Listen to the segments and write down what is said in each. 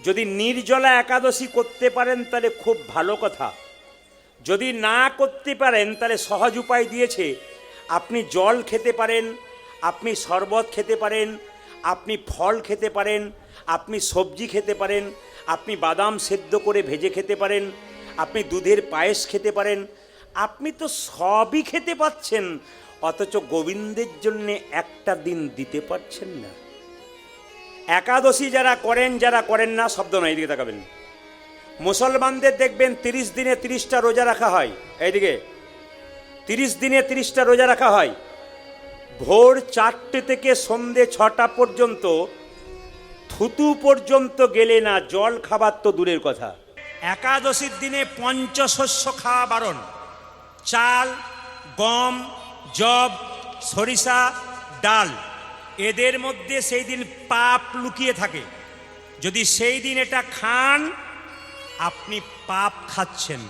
যদি নির্জলা একাদশী করতে পারেন তাহলে খুব ভালো কথা। যদি না করতে পারেন তাহলে সহজ উপায় দিয়েছে। আপনি জল খেতে পারেন, আপনি শরবত খেতে পারেন, আপনি ফল খেতে পারেন, আপনি সবজি খেতে পারেন, আপনি বাদাম সেদ্ধ করে ভেজে খেতে পারেন, আপনি দুধের পায়েস খেতে পারেন। আপনি তো সবই খেতে পাচ্ছেন, অথচ গোবিন্দের জন্য একটা দিন দিতে পারছেন না। একাদশী যারা করেন না, শব্দ নয়, এদিকে তাকাবেন। মুসলমানদের দেখবেন 30 দিনে 30টা রোজা রাখা হয়। এইদিকে 30 দিনে 30টা রোজা রাখা হয়। ভোর 4টে থেকে সন্ধে 6টা পর্যন্ত থুতু পর্যন্ত গেলে না, জল খাবার তো দূরের কথা। একাদশীর দিনে পঞ্চশস্য খাওয়া বারণ। চাল, গম, যব, সরিষা, ডাল, এদের মধ্যে সেই দিন পাপ লুকিয়ে থাকে। যদি সেই দিন এটা খান, আপনি পাপ খাচ্ছেন।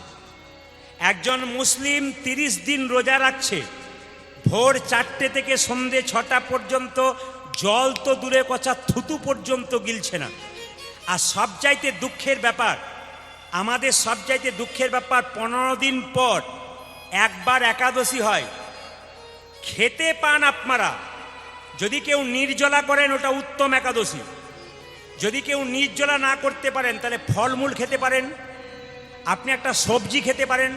একজন মুসলিম 30 দিন রোজা রাখছে, ভোর 4টে থেকে সন্ধে 6টা পর্যন্ত জল তো দূরে কথা, থুতু পর্যন্ত গিলছে না। আর সবচাইতে দুঃখের ব্যাপার, আমাদের সবচাইতে দুঃখের ব্যাপার, 15 দিন পর একবার একাদশী হয়, খেতে পান আপনারা। যদি কেউ নির্জলা করেন ওটা উত্তম একাদশী। যদি কেউ নির্জলা না করতে পারেন তাহলে ফলমূল খেতে পারেন, আপনি একটা সবজি খেতে পারেন,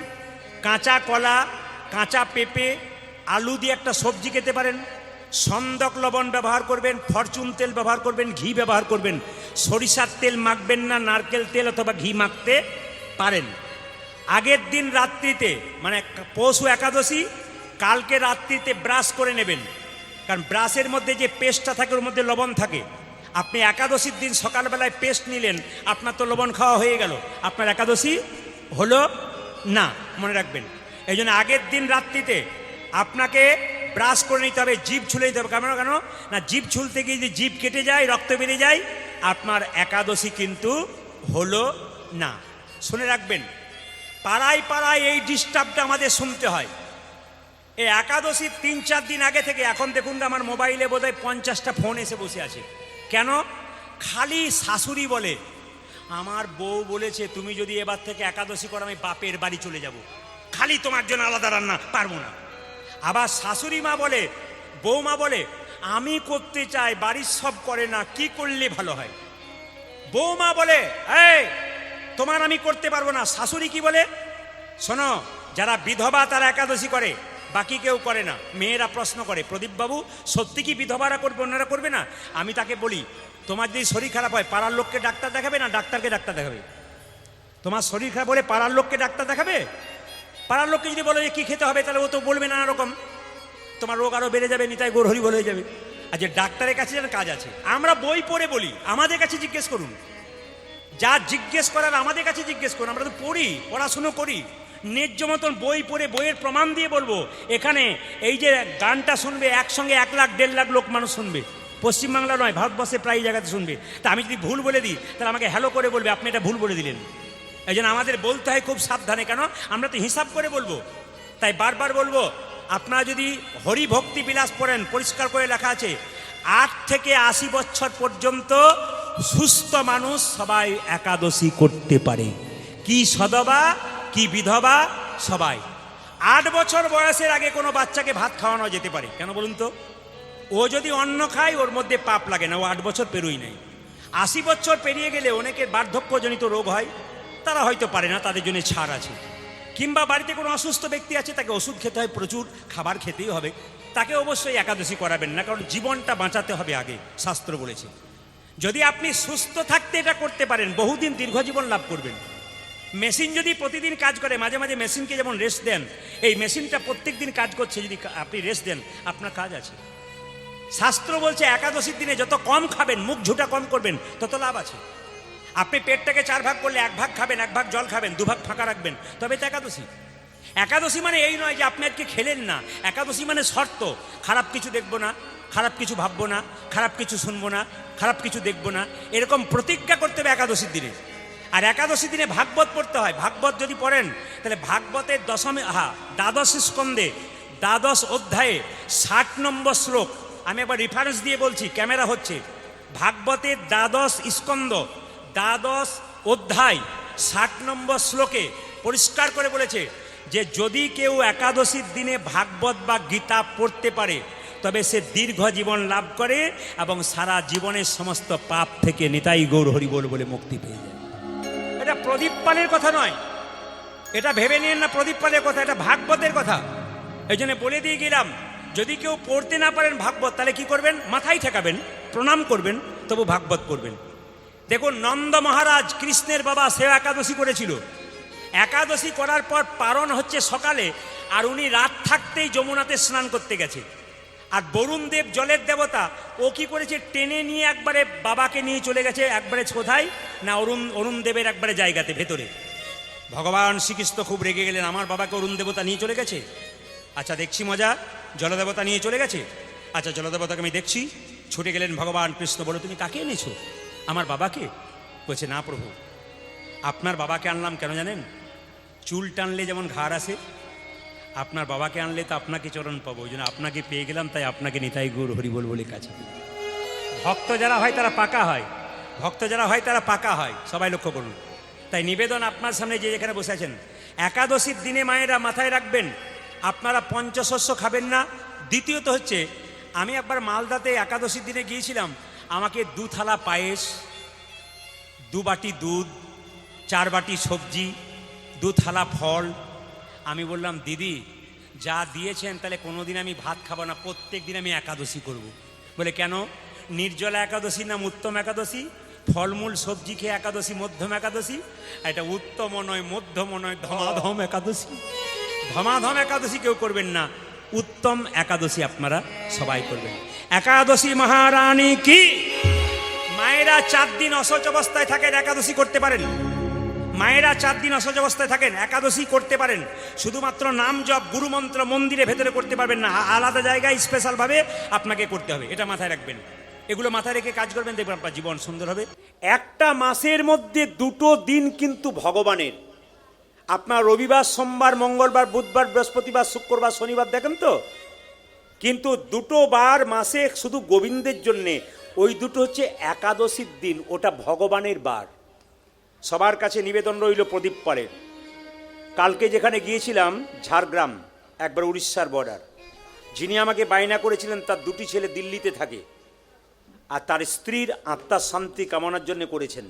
কাঁচা কলা, কাঁচা পেঁপে, আলু দিয়ে একটা সবজি খেতে পারেন, সন্দক লবণ ব্যবহার করবেন, ফরচুন তেল ব্যবহার করবেন, ঘি ব্যবহার করবেন। সরিষার তেল মাখবেন না, নারকেল তেল অথবা ঘি মাখতে পারেন। আগের দিন রাত্রিতে, মানে পৌষ একাদশী, কালকে রাত্রিতে ব্রাশ করে নেবেন, কারণ ব্রাশের মধ্যে যে পেস্টটা থাকে ওর মধ্যে লবণ থাকে। আপনি একাদশীর দিন সকালবেলায় পেস্ট নিলেন, আপনার তো লবণ খাওয়া হয়ে গেল, আপনার একাদশী হলো না, মনে রাখবেন। এই জন্য আগের দিন রাত্রিতে আপনাকে ব্রাশ করে নিতে হবে, জিভ ছুলে নিতে হবে। কেন কেন না, জিভ ছুলতে গিয়ে যদি জিভ কেটে যায়, রক্ত বেরিয়ে যায়, আপনার একাদশী কিন্তু হলো না। শুনে রাখবেন, পাড়ায় পাড়ায় এই ডিস্টার্বটা আমাদের শুনতে হয়। এই একাদশীর 3-4 দিন আগে থেকে, এখন দেখুন আমার মোবাইলে বোধহয় 50টা ফোন এসে বসে আছে। কেন? খালি শাশুড়ি বলে, আমার বউ বলেছে তুমি যদি এবার থেকে একাদশী করো আমি বাপের বাড়ি চলে যাব, খালি তোমার জন্য আলাদা রান্না পারবো না। আবার শাশুড়ি মা বলে, বৌমা বলে, আমি করতে চাই, বাড়ির সব করে না, কি করলে ভালো হয়। বৌমা বলে, এই তোমার আমি করতে পারবো না। শাশুড়ি কি বলে? শোনো, যারা বিধবা তারা একাদশী করে, বাকি কেউ করে না। মেয়েরা প্রশ্ন করে, প্রদীপবাবু সত্যি কি বিধবারা করবে, অন্যরা করবে না? আমি তাকে বলি, তোমার যদি শরীর খারাপ হয় পাড়ার লোককে ডাক্তার দেখাবে না ডাক্তারকে ডাক্তার দেখাবে? তোমার শরীর খারাপ বলে পাড়ার লোককে ডাক্তার দেখাবে? পাড়ার লোককে যদি বলো যে কী খেতে হবে, তাহলে ও তো বলবে নানা রকম, তোমার রোগ আরও বেড়ে যাবে, নিতাই গোর হরি বলে হয়ে যাবে। আর যে ডাক্তারের কাছে যেন কাজ আছে, আমরা বই পড়ে বলি, আমাদের কাছে জিজ্ঞেস করুন। যা জিজ্ঞেস করার আমাদের কাছে জিজ্ঞেস করুন, আমরা তো পড়ি, পড়াশুনো করি, ন্যায্য মতন বই পড়ে বইয়ের প্রমাণ দিয়ে বলবো। এখানে এই যে গানটা শুনবে, একসঙ্গে 1 লাখ 1.5 লাখ লোক মানুষ শুনবে, পশ্চিমবাংলা নয় ভারতবর্ষে প্রায় জায়গাতে শুনবে। তা আমি যদি ভুল বলে দিই তাহলে আমাকে হ্যালো করে বলবে আপনি এটা ভুল বলে দিলেন। এই জন্য আমাদের বলতে হয় খুব সাবধানে, কেন আমরা তো হিসাব করে বলবো। তাই বারবার বলবো, আপনারা যদি হরি ভক্তি বিলাস পড়েন, পরিষ্কার করে লেখা আছে 8 থেকে 80 বছর পর্যন্ত সুস্থ মানুষ সবাই একাদশী করতে পারে, কি সদবা কি বিধবা সবাই। 8 বছর বয়সের আগে কোনো বাচ্চাকে ভাত খাওয়ানো যেতে পারে, কেন বলুন তো? ও যদি অন্ন খায় ওর মধ্যে পাপ লাগে না, ও 8 বছর পেরোই নাই। 80 বছর পেরিয়ে গেলে অনেকের বার্ধক্যজনিত রোগ হয়, তারা হয়তো পারে না, তাদের জন্য ছাড় আছে। কিংবা বাড়িতে কোনো অসুস্থ ব্যক্তি আছে, তাকে ওষুধ খেতে হয়, প্রচুর খাবার খেতেই হবে, তাকে অবশ্যই একাদশী করাবেন না, কারণ জীবনটা বাঁচাতে হবে আগে, শাস্ত্র বলেছে। যদি আপনি সুস্থ থাকতে এটা করতে পারেন, বহুদিন দীর্ঘজীবন লাভ করবেন। মেশিন যদি প্রতিদিন কাজ করে, মাঝে মাঝে মেশিনকে যেমন রেস্ট দেন, এই মেশিনটা প্রত্যেক দিন কাজ করছে, যদি আপনি রেস্ট দেন আপনার কাজ আছে। শাস্ত্র বলছে একাদশীর দিনে যত কম খাবেন, মুখ ঝুটা কম করবেন, তত লাভ আছে। আপনি পেটটাকে 4 ভাগ করলে 1 ভাগ খাবেন, 1 ভাগ জল খাবেন, 2 ভাগ ফাঁকা রাখবেন, তবে তো একাদশী। একাদশী মানে এই নয় যে আপনি আজকে খেলেন না। একাদশী মানে শর্ত, খারাপ কিছু দেখবো না, খারাপ কিছু ভাববো না, খারাপ কিছু শুনবো না, খারাপ কিছু দেখবো না, এরকম প্রতিজ্ঞা করতে হবে একাদশীর দিনে। আর একাদশী দিনে ভাগবত পড়তে হয়। ভাগবত যদি পড়েন তাহলে ভাগবতের দ্বাদশ স্কন্ধে 12 অধ্যায়ে 60 নম্বর শ্লোক, আমি একবার রেফারেন্স দিয়ে বলছি, ক্যামেরা হচ্ছে, ভাগবতের 12 স্কন্ধ দ্বাদশ অধ্যায় 60 নম্বর শ্লোকে পরিষ্কার করে বলেছে যে যদি কেউ একাদশীর দিনে ভাগবত বা গীতা পড়তে পারে তবে সে দীর্ঘ জীবন লাভ করে এবং সারা জীবনের সমস্ত পাপ থেকে নিতাই গৌর হরিবোল বলে মুক্তি পেয়ে যায়। এটা প্রদীপ পালের কথা নয়, এটা ভেবে নিন না প্রদীপ পালের কথা, এটা ভাগবতের কথা। এই জন্য বলে দিয়ে গেলাম, যদি কেউ পড়তে না পারেন ভাগবত তাহলে কি করবেন? মাথায় ঠেকাবেন, প্রণাম করবেন, তবু ভাগবত করবেন। দেখুন, নন্দ মহারাজ কৃষ্ণের বাবা সে একাদশী করেছিল। একাদশী করার পর পারণ হচ্ছে সকালে, আর উনি রাত থাকতেই যমুনাতে স্নান করতে গেছে। আর বরুণ দেব জলের দেবতা, ও কি করেছে? টেনে নিয়ে একবারে বাবাকে নিয়ে চলে গেছে একবারে কোথায় না অরুণ দেবের একবারে জায়গাতে ভেতরে। ভগবান শ্রীকৃষ্ণ খুব রেগে গেলেন, আমার বাবাকে অরুণ দেবতা নিয়ে চলে গেছে। আচ্ছা দেখছি মজা, জলদেবতা নিয়ে চলে গেছে। আচ্ছা জলদেবতাকে আমি দেখছি। ছুটে গেলেন ভগবান কৃষ্ণ, বলে তুমি কাকে এনেছো? আমার বাবাকে। বলছে না প্রভু, আপনার বাবাকে আনলাম কেন জানেন? চুল টানলে যেমন ঘাড় আসে, আপনার বাবাকে আনলে তো আপনাকে চরণ পাবো, ওই জন্য আপনাকে পেয়ে গেলাম, তাই আপনাকে নিতাই গৌর হরিবোল বলে কাছে। ভক্ত যারা হয় তারা পাকা হয়, ভক্ত যারা হয় তারা পাকা হয়, সবাই লক্ষ্য করুন। তাই নিবেদন আপনার সামনে যে যেখানে বসে আছেন, একাদশীর দিনে মায়েরা মাথায় রাখবেন আপনারা পঞ্চশস্য খাবেন না। দ্বিতীয়ত হচ্ছে, আমি একবার মালদাতে একাদশীর দিনে গিয়েছিলাম, আমাকে 2 থালা পায়েস, 2 বাটি দুধ, 4 বাটি সবজি, 2 থালা ফল। আমি বললাম দিদি যা দিয়েছেন তাহলে কোনোদিন আমি ভাত খাবো না, প্রত্যেক দিন আমি একাদশী করব। বলে কেন? নির্জলা একাদশী নাম উত্তম একাদশী, ফলমূল সবজি খেয়ে একাদশী মধ্যম একাদশী, এটা উত্তম নয় মধ্যম নয় ধমাধম একাদশী। ধমাধম একাদশী কেউ করবেন না, উত্তম একাদশী আপনারা সবাই করবেন। একাদশী মহারানী কি! মায়েরা 4 দিন অশৌচ অবস্থায় থাকেন, একাদশী করতে পারেন। মায়েরা 4 দিন অশৌচ অবস্থায় থাকেন, একাদশী করতে পারেন। শুধুমাত্র নাম জপ গুরুমন্ত্র মন্দিরে ভেতরে করতে পারবেন না, আলাদা জায়গায় স্পেশালভাবে আপনাকে করতে হবে। এটা মাথায় রাখবেন, এগুলো মাথায় রেখে কাজ করবেন, দেখবেন আপনার জীবন সুন্দর হবে। একটা মাসের মধ্যে 2টো দিন কিন্তু ভগবানের। আপনার রবিবার, সোমবার, মঙ্গলবার, বুধবার, বৃহস্পতিবার, শুক্রবার, শনিবার দেখেন তো, কিন্তু 2টো বার মাসে শুধু গোবিন্দের জন্যে, ওই 2টো হচ্ছে একাদশীর দিন, ওটা ভগবানের বার। সবার কাছে নিবেদন রইল প্রদীপ পালের। কালকে যেখানে গিয়েছিলাম ঝাড়গ্রাম, একবার উড়িষ্যার বর্ডার, যিনি আমাকে বায়না করেছিলেন তার 2টি ছেলে দিল্লিতে থাকে, আর তার স্ত্রীর আত্মার শান্তি কামনার জন্য করেছেন।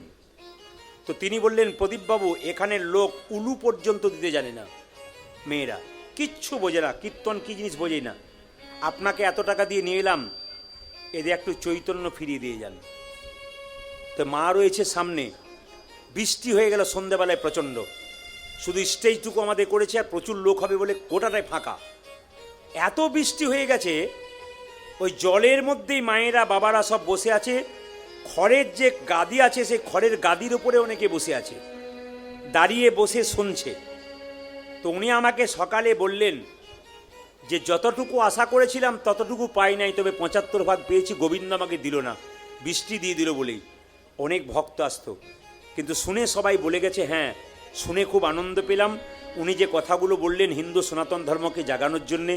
তো তিনি বললেন, প্রদীপবাবু এখানের লোক উলু পর্যন্ত দিতে জানে না, মেয়েরা কিচ্ছু বোঝে না, কীর্তন কী জিনিস বোঝেই না। আপনাকে এত টাকা দিয়ে নিয়ে এলাম, এদের একটু চৈতন্য ফিরিয়ে দিয়ে যান। তো মা রয়েছে সামনে, বৃষ্টি হয়ে গেল সন্ধ্যাবেলায় প্রচণ্ড, শুধু স্টেজটুকু আমাদের করেছে, আর প্রচুর লোক হবে বলে গোটাটাই ফাঁকা। এত বৃষ্টি হয়ে গেছে, ওই জলের মধ্যেই মায়েরা বাবারা সব বসে আছে। খড়ের যে গাদি আছে, সেই খড়ের গাদির উপরে অনেকে বসে আছে, দাঁড়িয়ে বসে শুনছে। তো উনি আমাকে সকালে বললেন যে যতটুকু আশা করেছিলাম ততটুকু পাই নাই, তবে 75 ভাগ পেয়েছি, গোবিন্দ আমাকে দিল না, বৃষ্টি দিয়ে দিল বলেই। অনেক ভক্ত আসতো, কিন্তু শুনে সবাই বলে গেছে হ্যাঁ, শুনে খুব আনন্দ পেলাম। উনি যে কথাগুলো বললেন হিন্দু সনাতন ধর্মকে জাগানোর জন্যে,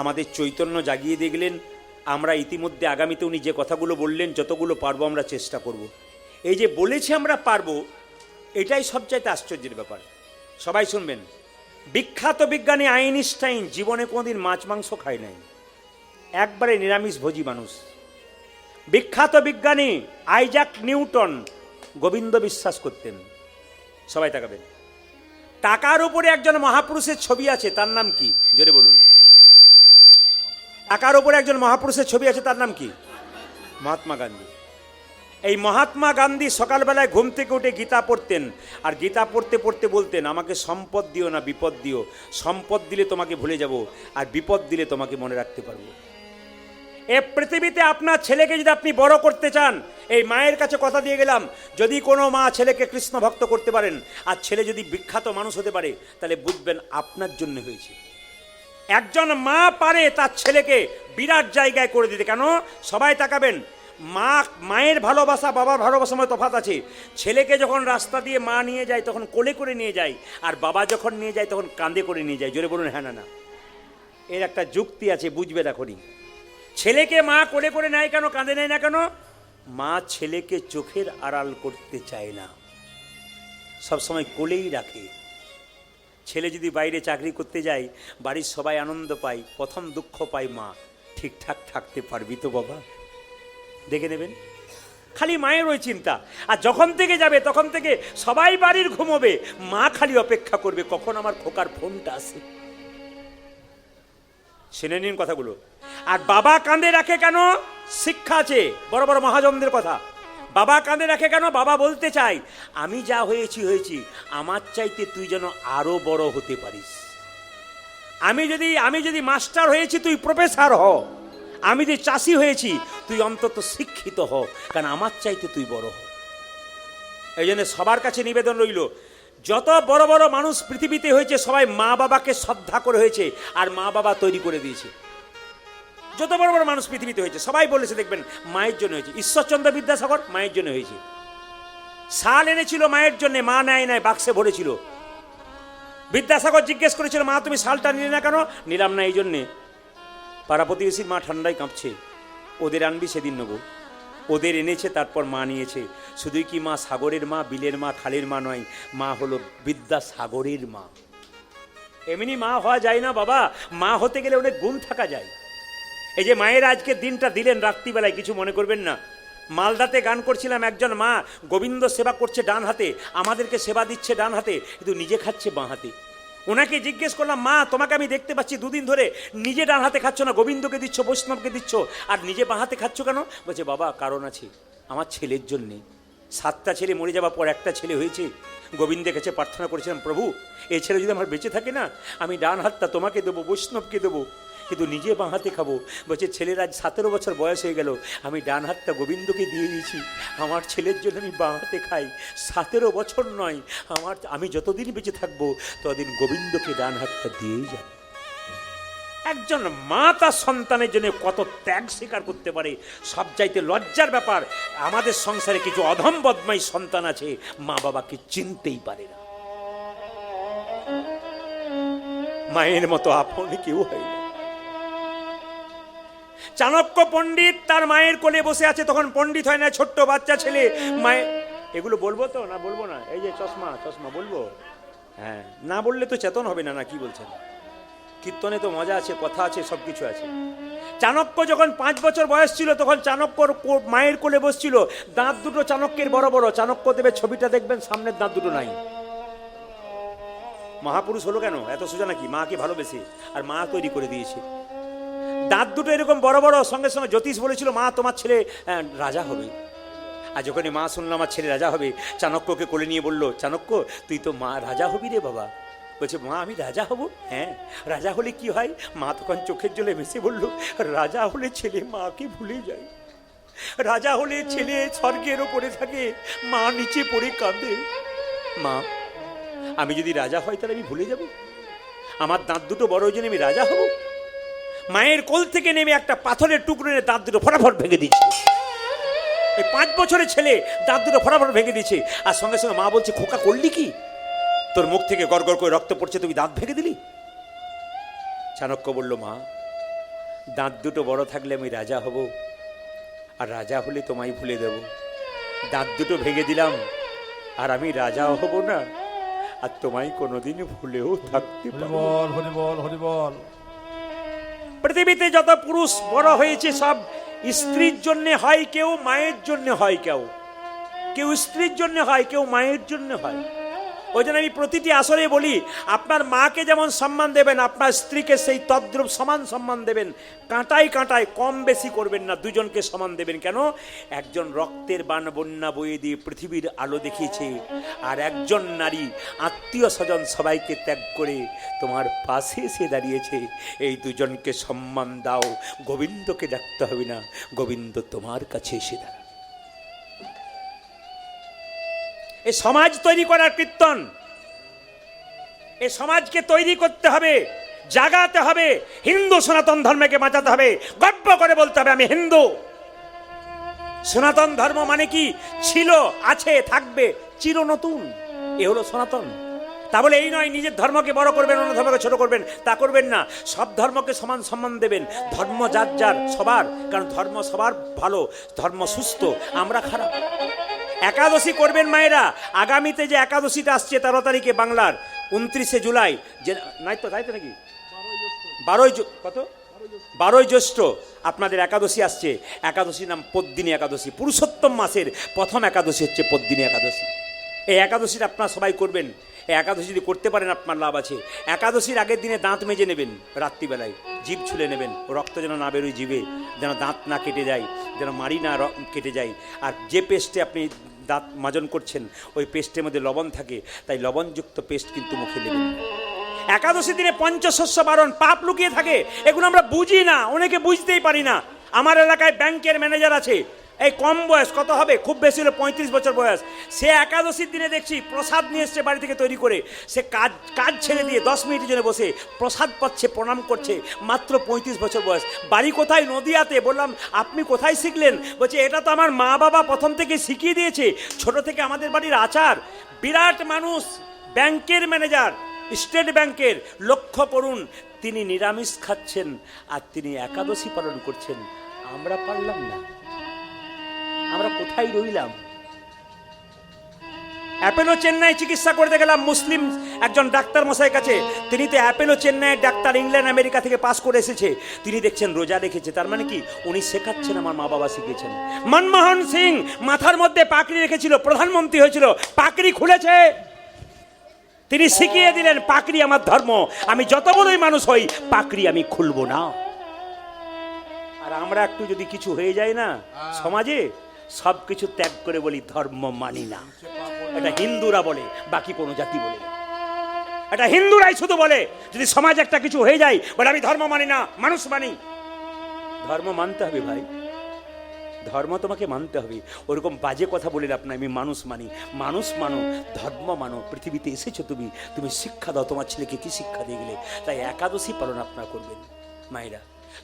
আমাদের চৈতন্য জাগিয়ে দিয়ে গেলেন। আমরা ইতিমধ্যে আগামীতে উনি যে কথাগুলো বললেন, যতগুলো পারবো আমরা চেষ্টা করব। এই যে বলেছি আমরা পারবো, এটাই সবচাইতে আশ্চর্যের ব্যাপার। সবাই শুনবেন, বিখ্যাত বিজ্ঞানী আইনস্টাইন জীবনে কোনোদিন মাছ মাংস খায় নাই, একবারে নিরামিষ ভোজী মানুষ। বিখ্যাত বিজ্ঞানী আইজাক নিউটন গোবিন্দ বিশ্বাস করতেন। সবাই তাকাবেন, টাকার উপরে একজন মহাপুরুষের ছবি আছে, তার নাম কি? জোরে বলুন। টাকার উপরে একজন মহাপুরুষের ছবি আছে, তার নাম কি? মহাত্মা গান্ধী। এই মহাত্মা গান্ধী সকালবেলায় ঘুম থেকে উঠে গীতা পড়তেন, আর গীতা পড়তে পড়তে বলতেন, আমাকে সম্পদ দিও না বিপদ দিও, সম্পদ দিলে তোমাকে ভুলে যাব, আর বিপদ দিলে তোমাকে মনে রাখতে পারবো। এ পৃথিবীতে আপনার ছেলেকে যদি আপনি বড় করতে চান, এই মায়ের কাছে কথা দিয়ে গেলাম, যদি কোনো মা ছেলেকে কৃষ্ণ ভক্ত করতে পারেন, আর ছেলে যদি বিখ্যাত মানুষ হতে পারে, তাহলে বুঝবেন আপনার জন্য হয়েছে। একজন মা পারে তার ছেলেকে বিরাট জায়গায় করে দিতে। কেন? সবাই তাকাবেন, মায়ের ভালোবাসা বাবার ভালোবাসার মধ্যে তফাৎ আছে। ছেলেকে যখন রাস্তা দিয়ে মা নিয়ে যায় তখন কোলে করে নিয়ে যায়, আর বাবা যখন নিয়ে যায় তখন কাঁধে করে নিয়ে যায়। জোরে বলুন হ্যাঁ না না। এর একটা যুক্তি আছে, বুঝবে এখনই। ছেলেকে মা কোলে করে নেয় কেন, কাঁধে নেয় না কেন? মা ছেলেকে চোখের আড়াল করতে চায় না, সবসময় কোলেই রাখে। ছেলে যদি বাইরে চাকরি করতে যায়, বাড়ির সবাই আনন্দ পায়, প্রথম দুঃখ পায় মা, ঠিকঠাক থাকতে পারবি তো বাবা? দেখে নেবেন, খালি মায়ের ওই চিন্তা। আর যখন থেকে যাবে তখন থেকে সবাই বাড়ির ঘুমোবে, মা খালি অপেক্ষা করবে কখন আমার খোকার ফোনটা আসে। শুনে নিন কথাগুলো। আর বাবা কাঁধে রাখে কেন? শিক্ষা আছে, বড় বড় মহাজনদের কথা। বাবা কাঁধে রাখে কেন? বাবা বলতে চাই, আমি যা হয়েছি, আমার চাইতে তুই যেন আরো বড় হতে পারিস। আমি যদি মাস্টার হয়েছি, তুই প্রফেসর হ। আমি যে চাষি হয়েছি, তুই অন্তত শিক্ষিত হ, কারণ আমার চাইতে তুই বড় হ। এই জন্য সবার কাছে নিবেদন রইল, যত বড় বড় মানুষ পৃথিবীতে হয়েছে সবাই মা বাবাকে শ্রদ্ধা করে হয়েছে, আর মা বাবা তৈরি করে দিয়েছে। যত বড় বড় মানুষ পৃথিবীতে হয়েছে সবাই বলেছে, দেখবেন মায়ের জন্য হয়েছে। ঈশ্বরচন্দ্র বিদ্যাসাগর মায়ের জন্য হয়েছে। শাল এনেছিল মায়ের জন্য, মা নেয় নাই, বাক্সে ভরেছিল। বিদ্যাসাগর জিজ্ঞেস করেছিল, মা তুমি শালটা নিলে না কেন? নিলাম না এই জন্যে, পাড়া প্রতিবেশীর মা ঠান্ডায় কাঁপছে, ওদের আনবি সেদিন নেবো। ওদের এনেছে, তারপর মা নিয়েছে। শুধুই কি মা সাগরের মা, বিলের মা, খালের মা নয়, মা হলো বিদ্যাসাগরের মা। এমনি মা হওয়া যায় না বাবা, মা হতে গেলে অনেক গুণ থাকা যায়। এই যে মায়ের আজকে দিনটা দিলেন রাত্রিবেলায়, কিছু মনে করবেন না। মালদাতে গান করছিলাম, একজন মা গোবিন্দ সেবা করছে ডান হাতে, আমাদেরকে সেবা দিচ্ছে ডান হাতে, কিন্তু নিজে খাচ্ছে বাঁ হাতে। ওনাকে জিজ্ঞেস করলাম, মা তোমাকে আমি দেখতে পাচ্ছি দুদিন ধরে নিজে ডান হাতে খাচ্ছ না, গোবিন্দকে দিচ্ছ, বৈষ্ণবকে দিচ্ছ, আর নিজে বাঁ হাতে খাচ্ছ কেন? বলছে, বাবা কারণ আছে, আমার ছেলের জন্যে। 7টা ছেলে মরে যাওয়ার পর একটা ছেলে হয়েছে। গোবিন্দের কাছে প্রার্থনা করেছিলাম, প্রভু এই ছেলে যদি আমার বেঁচে থাকে না, আমি ডান হাতটা তোমাকে দেবো, বৈষ্ণবকে দেবো, কিন্তু নিজে বাঁ হাতে খাবো। বলছে, ছেলের আজ 17 বছর বয়স হয়ে গেল, আমি ডান হাতটা গোবিন্দকে দিয়ে দিয়েছি, আমার ছেলের জন্য আমি বাঁ হাতে খাই। 17 বছর নয়, আমি যতদিন বেঁচে থাকবো ততদিন গোবিন্দকে ডান হাতটা দিয়েই যাব। একজন মা তার সন্তানের জন্য কত ত্যাগ স্বীকার করতে পারে, সবচাইতে লজ্জার ব্যাপার। আমাদের সংসারে কিছু অধম বদমাই সন্তান আছে, মা বাবাকে চিনতেই পারে না। মায়ের মতো আপন কেউ হয় না। চাণক্য পণ্ডিত তার মায়ের কোলে বসে আছে, তখন পণ্ডিত হয় না, ছোট্ট বাচ্চা ছেলে। মায়ের এগুলো বলবো তো না বলবো না? এই যে চশমা বলবো? হ্যাঁ, না বললে তো চেতন হবে না, না কি বলছেন? কীর্তনে তো মজা আছে, কথা আছে, সব কিছু আছে। চাণক্য যখন 5 বছর বয়স ছিল, তখন চাণক্যর মায়ের কোলে বসছিল। দাঁত দুটো চাণক্যের বড় বড়। চাণক্যদেবের ছবিটা দেখবেন, সামনের দাঁত দুটো নাই। মহাপুরুষ হলো কেন? এত সোজা নাকি? মাকে ভালোবেসে, আর মা তৈরি করে দিয়েছে। দাঁত দুটো এরকম বড় বড়। সঙ্গে সঙ্গে জ্যোতিষ বলেছিল, মা তোমার ছেলে রাজা হবে। আর যখনই মা শুনলো আমার ছেলে রাজা হবে, চাণক্যকে কোলে নিয়ে বলল, চাণক্য তুই তো মা রাজা হবি রে বাবা। বলছে, মা আমি রাজা হব? হ্যাঁ, রাজা হলে কি হয়? মা তখন চোখের জলে ভেসে বলল, রাজা হলে ছেলে মাকে ভুলে যায়, রাজা হলে ছেলে স্বর্গের ওপরে থাকে, মা নিচে পড়ে কাঁদে। মা আমি যদি রাজা হয় তাহলে আমি ভুলে যাব? আমার দাঁত দুটো বড় জন্য আমি রাজা হব? মায়ের কোল থেকে নেমে একটা পাথরের টুকরো এনে দাঁত দুটো ফটাফট ভেঙে দিচ্ছে। এই 5 বছরের ছেলে দাঁত দুটো ফটাফট ভেঙে দিচ্ছে। আর সঙ্গে সঙ্গে মা বলছে, খোকা করলি কি? তোর মুখ থেকে গড় গড় করে রক্ত পড়ছে, তুমি দাঁত ভেঙে দিলি? চাণক্য বলল, মা দাঁত দুটো বড় থাকলে আমি রাজা হব, আর রাজা হলে তোমায় ভুলে দেব। দাঁত দুটো ভেঙে দিলাম, আর আমি রাজাও হব না, আর তোমায় কোনোদিন ভুলেও থাকতে পারবো। হরিবল। পৃথিবীতে যত পুরুষ বড় হয়েছে সব স্ত্রীর জন্য হয়, কেউ মায়ের জন্য হয়, কেউ স্ত্রীর জন্য হয়, কেউ মায়ের জন্য হয়। ওই জন্য আমি প্রতিটি আসরে বলি, আপনার মাকে যেমন সম্মান দেবেন, আপনার স্ত্রীকে সেই তদ্রূপ সমান সম্মান দেবেন। কাঁটায় কাঁটায় কম বেশি করবেন না, দুজনকে সমান দেবেন। কেন? একজন রক্তের বান বন্যা বয়ে দিয়ে পৃথিবীর আলো দেখিয়েছে, আর একজন নারী আত্মীয় স্বজন সবাইকে ত্যাগ করে তোমার পাশে এসে দাঁড়িয়েছে। এই দুজনকে সম্মান দাও। গোবিন্দকে ডাকতে হবে না, গোবিন্দ তোমার কাছে এসে দাঁড়ায়। এই সমাজ তৈরি করার কীর্তন, এই সমাজকে তৈরি করতে হবে, জাগাতে হবে। হিন্দু সনাতন ধর্মকে বাঁচাতে হবে, গর্ব করে বলতে হবে আমি হিন্দু। সনাতন ধর্ম মানে কি? ছিল, আছে, থাকবে, চির নতুন। এ হলো সনাতন। তা বলে এই নয় নিজের ধর্মকে বড় করবেন, অন্য ধর্মকে ছোট করবেন, তা করবেন না। সব ধর্মকে সমান সম্মান দেবেন। ধর্ম যার যার সবার, কারণ ধর্ম সবার ভালো, ধর্ম সুস্থ, আমরা খারাপ। একাদশী করবেন মায়েরা। আগামীতে যে একাদশীটা আসছে 13 তারিখে বাংলার 29শে জুলাই, যে নাই তো, তাই তো নাকি 12ই জ্যৈষ্ঠ আপনাদের একাদশী আসছে। একাদশীর নাম পদ্মিনী একাদশী। পুরুষোত্তম মাসের প্রথম একাদশী হচ্ছে পদ্মিনী একাদশী। এই একাদশীটা আপনারা সবাই করবেন। এই একাদশী যদি করতে পারেন আপনার লাভ আছে। একাদশীর আগের দিনে দাঁত মেজে নেবেন, রাত্রিবেলায় জিভ ছুলে নেবেন, রক্ত যেন না বেরোয় জিভে, যেন দাঁত না কেটে যায়, যেন মাড়ি না কেটে যায়। আর যে পেস্টে আপনি দাঁত মাজন করছেন ওই পেস্টের মধ্যে লবণ থাকে, তাই লবণযুক্ত পেস্ট কিন্তু মুখে নেবেন। একাদশী দিনে পঞ্চশস্য বারণ, পাপ লুকিয়ে থাকে, এগুলো আমরা বুঝি না, অনেকে বুঝতেই পারি না। আমার এলাকায় ব্যাংকের ম্যানেজার আছে, এই কম বয়স, কত হবে, খুব বেশি হলে 35 বছর বয়স। সে একাদশীর দিনে দেখছি প্রসাদ নিয়ে এসছে বাড়ি থেকে তৈরি করে, সে কাজ ছেড়ে দিয়ে 10 মিনিটের জন্য বসে প্রসাদ পাচ্ছে, প্রণাম করছে, মাত্র 35 বছর বয়স। বাড়ি কোথায়? নদিয়াতে। বললাম আপনি কোথায় শিখলেন? বলছে এটা তো আমার মা বাবা প্রথম থেকে শিখিয়ে দিয়েছে, ছোট থেকে আমাদের বাড়ির আচার। বিরাট মানুষ, ব্যাংকের ম্যানেজার, স্টেট ব্যাংকের। লক্ষ্য করুন, তিনি নিরামিষ খাচ্ছেন আর তিনি একাদশী পালন করছেন। আমরা পারলাম না, আমরা কোথায় রইলাম? অ্যাপেলো চেন্নাই চিকিৎসা করতে গেলাম মুসলিম একজন ডাক্তার মশাই কাছে। তিনি তো অ্যাপেলো চেন্নাইয়ের ডাক্তার, ইংল্যান্ড আমেরিকা থেকে পাস করে এসেছে। তিনি দেখছেন রোজা রেখেছে, তার মানে কি উনি শেখাচ্ছেন আমার মা বাবা শিখেছেন। মনমোহন সিং মাথার মধ্যে পাকড়ি রেখেছিল, প্রধানমন্ত্রী হয়েছিল, পাকড়ি খুলেছে, তিনি শিখিয়ে দিলেন পাকড়ি আমার ধর্ম, আমি যত বড়ই মানুষ হই পাকড়ি আমি খুলবো না। আর আমরা একটু যদি কিছু হয়ে যায় না সমাজে, সব কিছু ত্যাগ করে বলি ধর্ম মানি না। এটা হিন্দুরা বলে, বাকি কোনো জাতি বলে না। এটা হিন্দুরাই শুধু বলে, যদি সমাজ একটা কিছু হয়ে যায় বলে আমি ধর্ম মানি না, মানুষ মানি। ধর্ম মানতে হবে ভাই, ধর্ম তোমাকে মানতে হবে। ওরকম বাজে কথা বলে লাভ নাই, আমি মানুষ মানি। মানুষ মানো, ধর্ম মানো। পৃথিবীতে এসেছো তুমি, তুমি শিক্ষা দাও তোমার ছেলেকে, কি শিক্ষা দিয়ে গেলে? তাই একাদশী পালন আপনারা করবেন মায়েরা।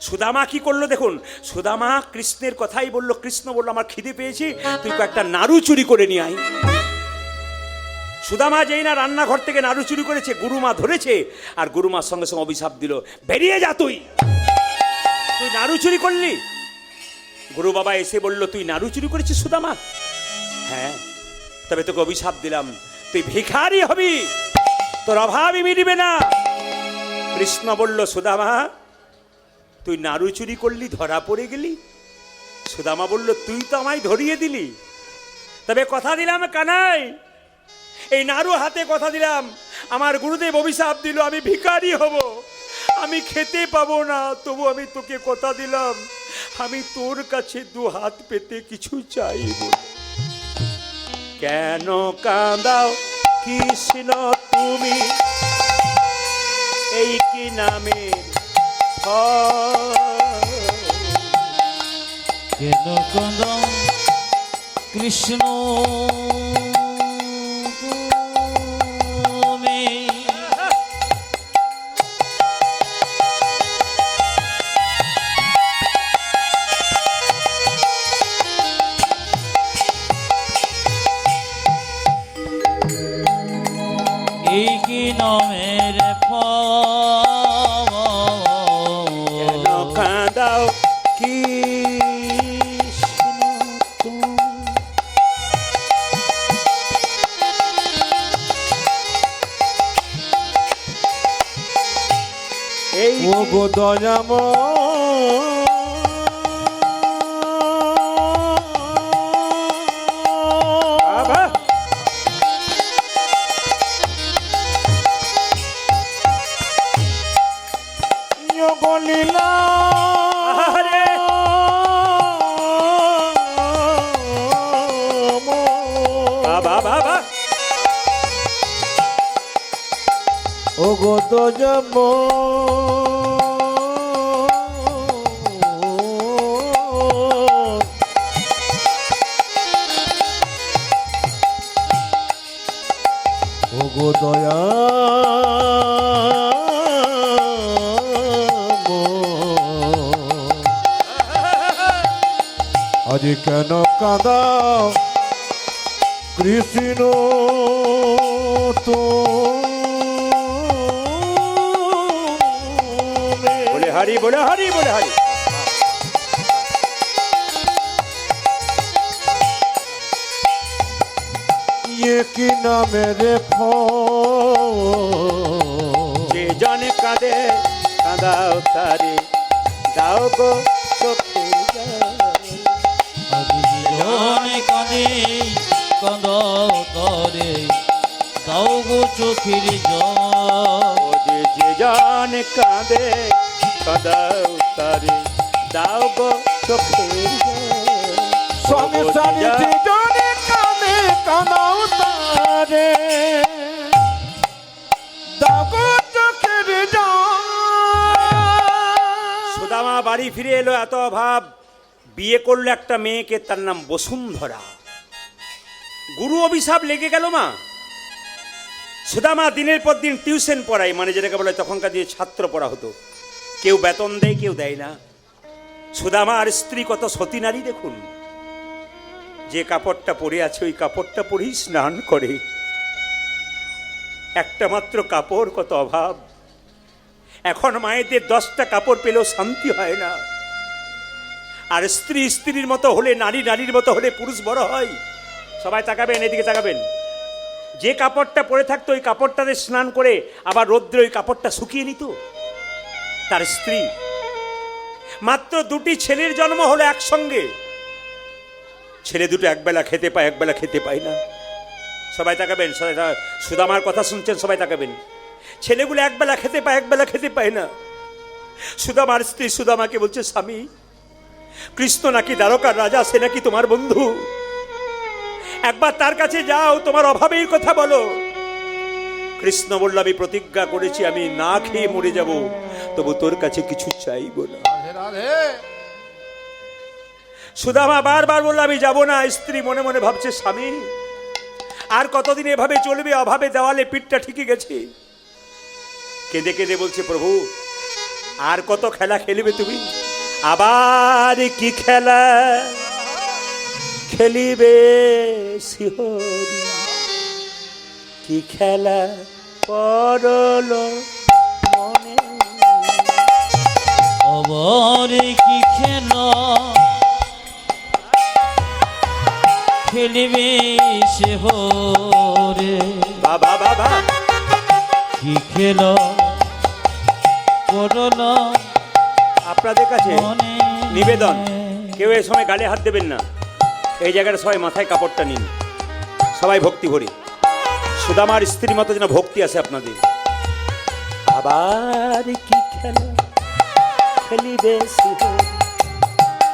সুদামা কি করলো দেখুন, সুদামা কৃষ্ণের কথাই বললো। কৃষ্ণ বললো আমার খিদে পেয়েছি, তুই কয়েকটা নাড়ু চুরি করে নিয়ে আয়। সুদামা যেই না রান্নাঘর থেকে নাড়ু চুরি করেছে, গুরুমা ধরেছে, আর গুরুমার সঙ্গে সঙ্গে অভিশাপ দিল, বেরিয়ে যা, তুই নাড়ু চুরি করলি। গুরু বাবা এসে বলল, তুই নাড়ু চুরি করেছিস সুদামা? হ্যাঁ। তবে তোকে অভিশাপ দিলাম, তুই ভিখারি হবি, তোর অভাবই মিটবে না। কৃষ্ণ বলল, সুদামা তুই নাড়ু চুরি করলি, ধরা পড়ে গেলি। সুদামা বলল, তুই তো আমায় ধরিয়ে দিলি, তবে কথা দিলাম কানাই, এই নাড়ু হাতে কথা দিলাম, আমার গুরুদেব অভিশাপ দিল আমি ভিখারি হব, আমি খেতে পাবো না, তবু আমি তোকে কথা দিলাম আমি তোর কাছে দু হাত পেতে কিছু চাইব। কেন কাঁদাও কৃষ্ণ তুমি, এই কি নামের কেন কাঁদাও কৃষ্ণ এই কি নামের কেন কাঁদাও কৃষ্ণ তুমি, এই ও গো দয়াময় লীলা ও গো দয়াম ও গো দয়া আজ কেন কাঁদাও কৃষ্ণ তুমি। হরি বলে হরি বলে হরি। ইয়ে কি নামের যে জনে কাঁদে কাঁদাও তারে দাও গো চোখের জল। আজি জীবনে কাঁদে কাঁদাও তরে দাও গো চোখের জল। ও যে জনে কাঁদে কাঁদাও তারে দাও গো চোখের জল। সংসারে জীবনে কাঁদে কাঁদাও তারে দাও গো চোখের জল। সুদামা বাড়ি ফিরে এলো, এত অভাব। বিয়ে করলো একটা মেয়েকে, তার নাম বসুন্ধরা। গুরু অভিশাপ লেগে গেল মা। সুদামা দিনের পর দিন টিউশন পড়ায়, মানে যেটাকে বলে তখনকার দিয়ে ছাত্র পড়া হতো। কেউ বেতন দেয়, কেউ দেয় না। সুদামা আর স্ত্রী কত সতী নারী দেখুন। যে কাপড়টা পরে আছে ওই কাপড়টা পরেই স্নান করে। একটা মাত্র কাপড়, কত অভাব। এখন মায়েদের 10টা কাপড় পেলেও শান্তি হয় না। আর স্ত্রী স্ত্রীর মতো হলে, নারী নারীর মতো হলে পুরুষ বড় হয়। সবাই তাকাবেন, এদিকে তাকাবেন। যে কাপড়টা পরে থাকতো ওই কাপড়টাতে স্নান করে আবার রৌদ্রে ওই কাপড়টা শুকিয়ে নিত তার স্ত্রী। মাত্র 2টি ছেলের জন্ম হলো একসঙ্গে। ছেলে দুটো একবেলা খেতে পায়, একবেলা খেতে পায় না। সবাই তাকাবেন, সুদামার কথা শুনছেন, সবাই তাকাবেন। ছেলেগুলো একবেলা খেতে পায়, একবেলা খেতে পায় না। সুদামার স্ত্রী সুদামাকে বলছে, স্বামী, কৃষ্ণ নাকি দ্বারকার রাজা, সে নাকি তোমার বন্ধু। একবার তার কাছে যাও, তোমার অভাবের কথা বলো। কৃষ্ণ বলল, আমি প্রতিজ্ঞা করেছি আমি না খেয়ে মরে যাব, তবু তোর কাছে কিছু চাইব না। সুদামা বারবার বলল, আমি যাব না। স্ত্রী মনে মনে ভাবছে, স্বামী আর কতদিন এভাবে চলবে? অভাবে দেওয়ালে পিঠটা ঠিকে গেছে। কেঁদে কেঁদে বলছে, প্রভু আর কত খেলা খেলবে তুমি? আবার কি খেলা খেলিবে শিহরি? কি খেলা পড়ল মনে? আবার কি খেলা খেলিবে সে হরে? বাবা বাবা, কি খেলা করল আপনাদের কাছে মনে? নিবেদন, কেউ এই সময় গালে হাত দেবেন না। এই জায়গাটা সবাই মাথায় কাপড়টা নিন, সবাই ভক্তি ভরে। সুদামার স্ত্রীর মতো যেন ভক্তি আছে আপনাদের। আবার কি খেলা খেলিবে শিহরি?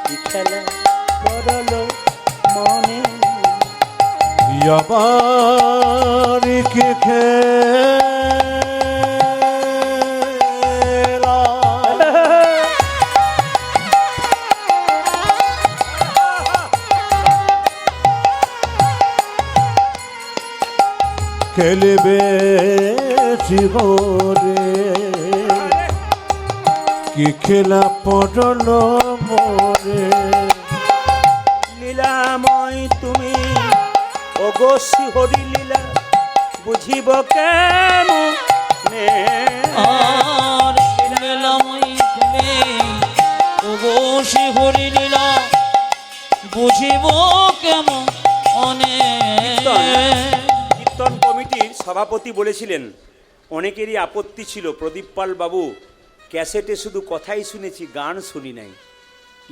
কি খেলা পড়ল মনে? আবার কি খেলা খেলবে শিহরে? কি খেলা পড়ল মোরে? লীলাময় তুমি ওগো শিহরি লীলা বুঝিব কেমনে? আর লীলাময়ী তুমি ওগো সে হরি লীলা বুঝিব কেমন অনেক। কীর্তন কমিটির সভাপতি বলেছিলেন, অনেকেরই আপত্তি ছিল, প্রদীপ পাল বাবু ক্যাসেটে শুধু কথাই শুনেছি, গান শুনি নাই,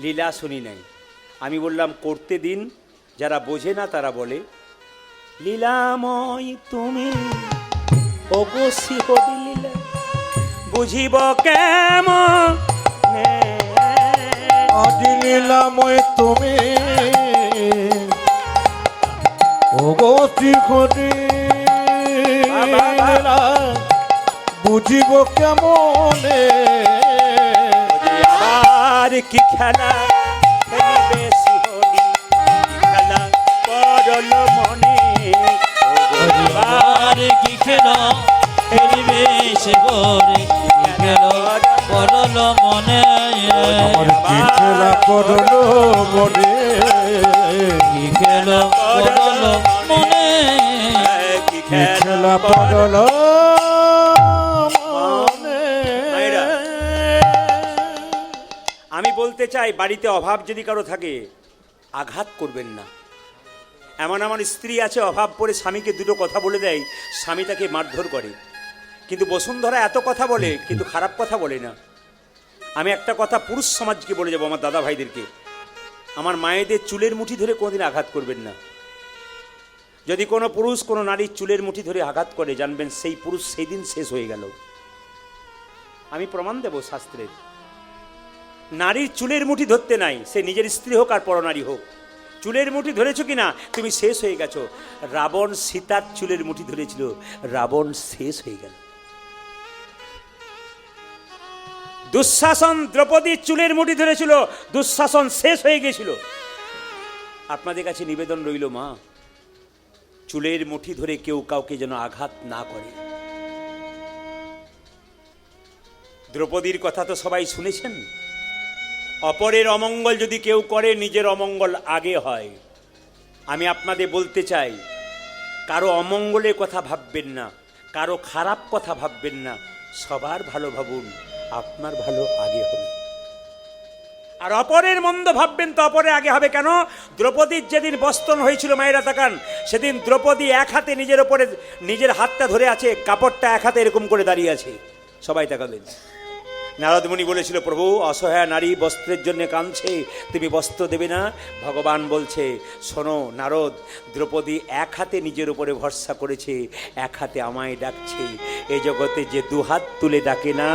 লীলা শুনি নাই। আমি বললাম করতে দিন, যারা বোঝে না তারা বলে, লীলাময় তুমি ওগো শিহরি লীলা বুঝিব কেমনে? আজ লীলাময় তুমি ওগো শিহরি লীলা বুঝিব কেমনে? আবার কি খেলা খেলিবে শিহরি? কি খেলা পড়ল মনে? আর কি খেলা খেলিবে সে হরে? কি খেলা করল মনে? আমার কি খেলা পড়ল মনে? কি খেলা করল মনে? কি কি খেলা পড়ল মনে? মায়েরা, বলতে চাই, বাড়িতে অভাব যদি কারো থাকে আঘাত করবেন না। এমন এমন স্ত্রী আছে অভাব পড়ে স্বামীকে দুটো কথা বলে দেয়, স্বামী তাকে মারধর করে। কিন্তু বসুন্ধরা এত কথা বলে কিন্তু খারাপ কথা বলে না। আমি একটা কথা পুরুষ সমাজকে বলে যাবো, আমার দাদা ভাইদেরকে, আমার মায়েদের চুলের মুঠি ধরে কোনোদিন আঘাত করবেন না। যদি কোনো পুরুষ কোনো নারীর চুলের মুঠি ধরে আঘাত করে, জানবেন সেই পুরুষ সেই দিন শেষ হয়ে গেল। আমি প্রমাণ দেব শাস্ত্রের। নারীর চুলের মুঠি ধরতে নাই, সে নিজের স্ত্রী হোক আর পরনারী হোক। চুলের মুঠি ধরেছো কিনা তুমি শেষ হয়ে গেছো। রাবণ সীতার চুলের মুঠি ধরেছিল, রাবণ শেষ হয়ে গেল। দুঃশাসন দ্রৌপদীর চুলের মুঠি ধরেছিল, দুঃশাসন শেষ হয়ে গেছিল। আপনাদের কাছে নিবেদন রইল, মা, চুলের মুঠি ধরে কেউ কাউকে যেন আঘাত না করে। দ্রৌপদীর কথা তো সবাই শুনেছেন, অপরের অমঙ্গল যদি কেউ করে নিজের অমঙ্গল আগে হয়। আমি আপনাদের বলতে চাই, কারো অমঙ্গলের কথা ভাববেন না, কারো খারাপ কথা ভাববেন না, সবার ভালো ভাবুন, আপনার ভালো আগে হবে। আর অপরের মন্দ ভাববেন তো অপরে আগে হবে কেন? দ্রৌপদীর যেদিন বস্তন হয়েছিল, মায়েরা তাকান, সেদিন দ্রৌপদী এক হাতে নিজের ওপরে নিজের হাতটা ধরে আছে, কাপড়টা এক হাতে এরকম করে দাঁড়িয়ে আছে। সবাই তাকাবেন। নারদমুনি বলেছিল, প্রভু, অসহায় নারী বস্ত্রের জন্য কাঁদছে, তুমি বস্ত্র দেবে না? ভগবান বলছে, শোনো নারদ, দ্রৌপদী এক হাতে নিজের উপরে ভরসা করেছে, এক হাতে আমায় ডাকছে। এই জগতে যে দুহাত তুলে ডাকে না,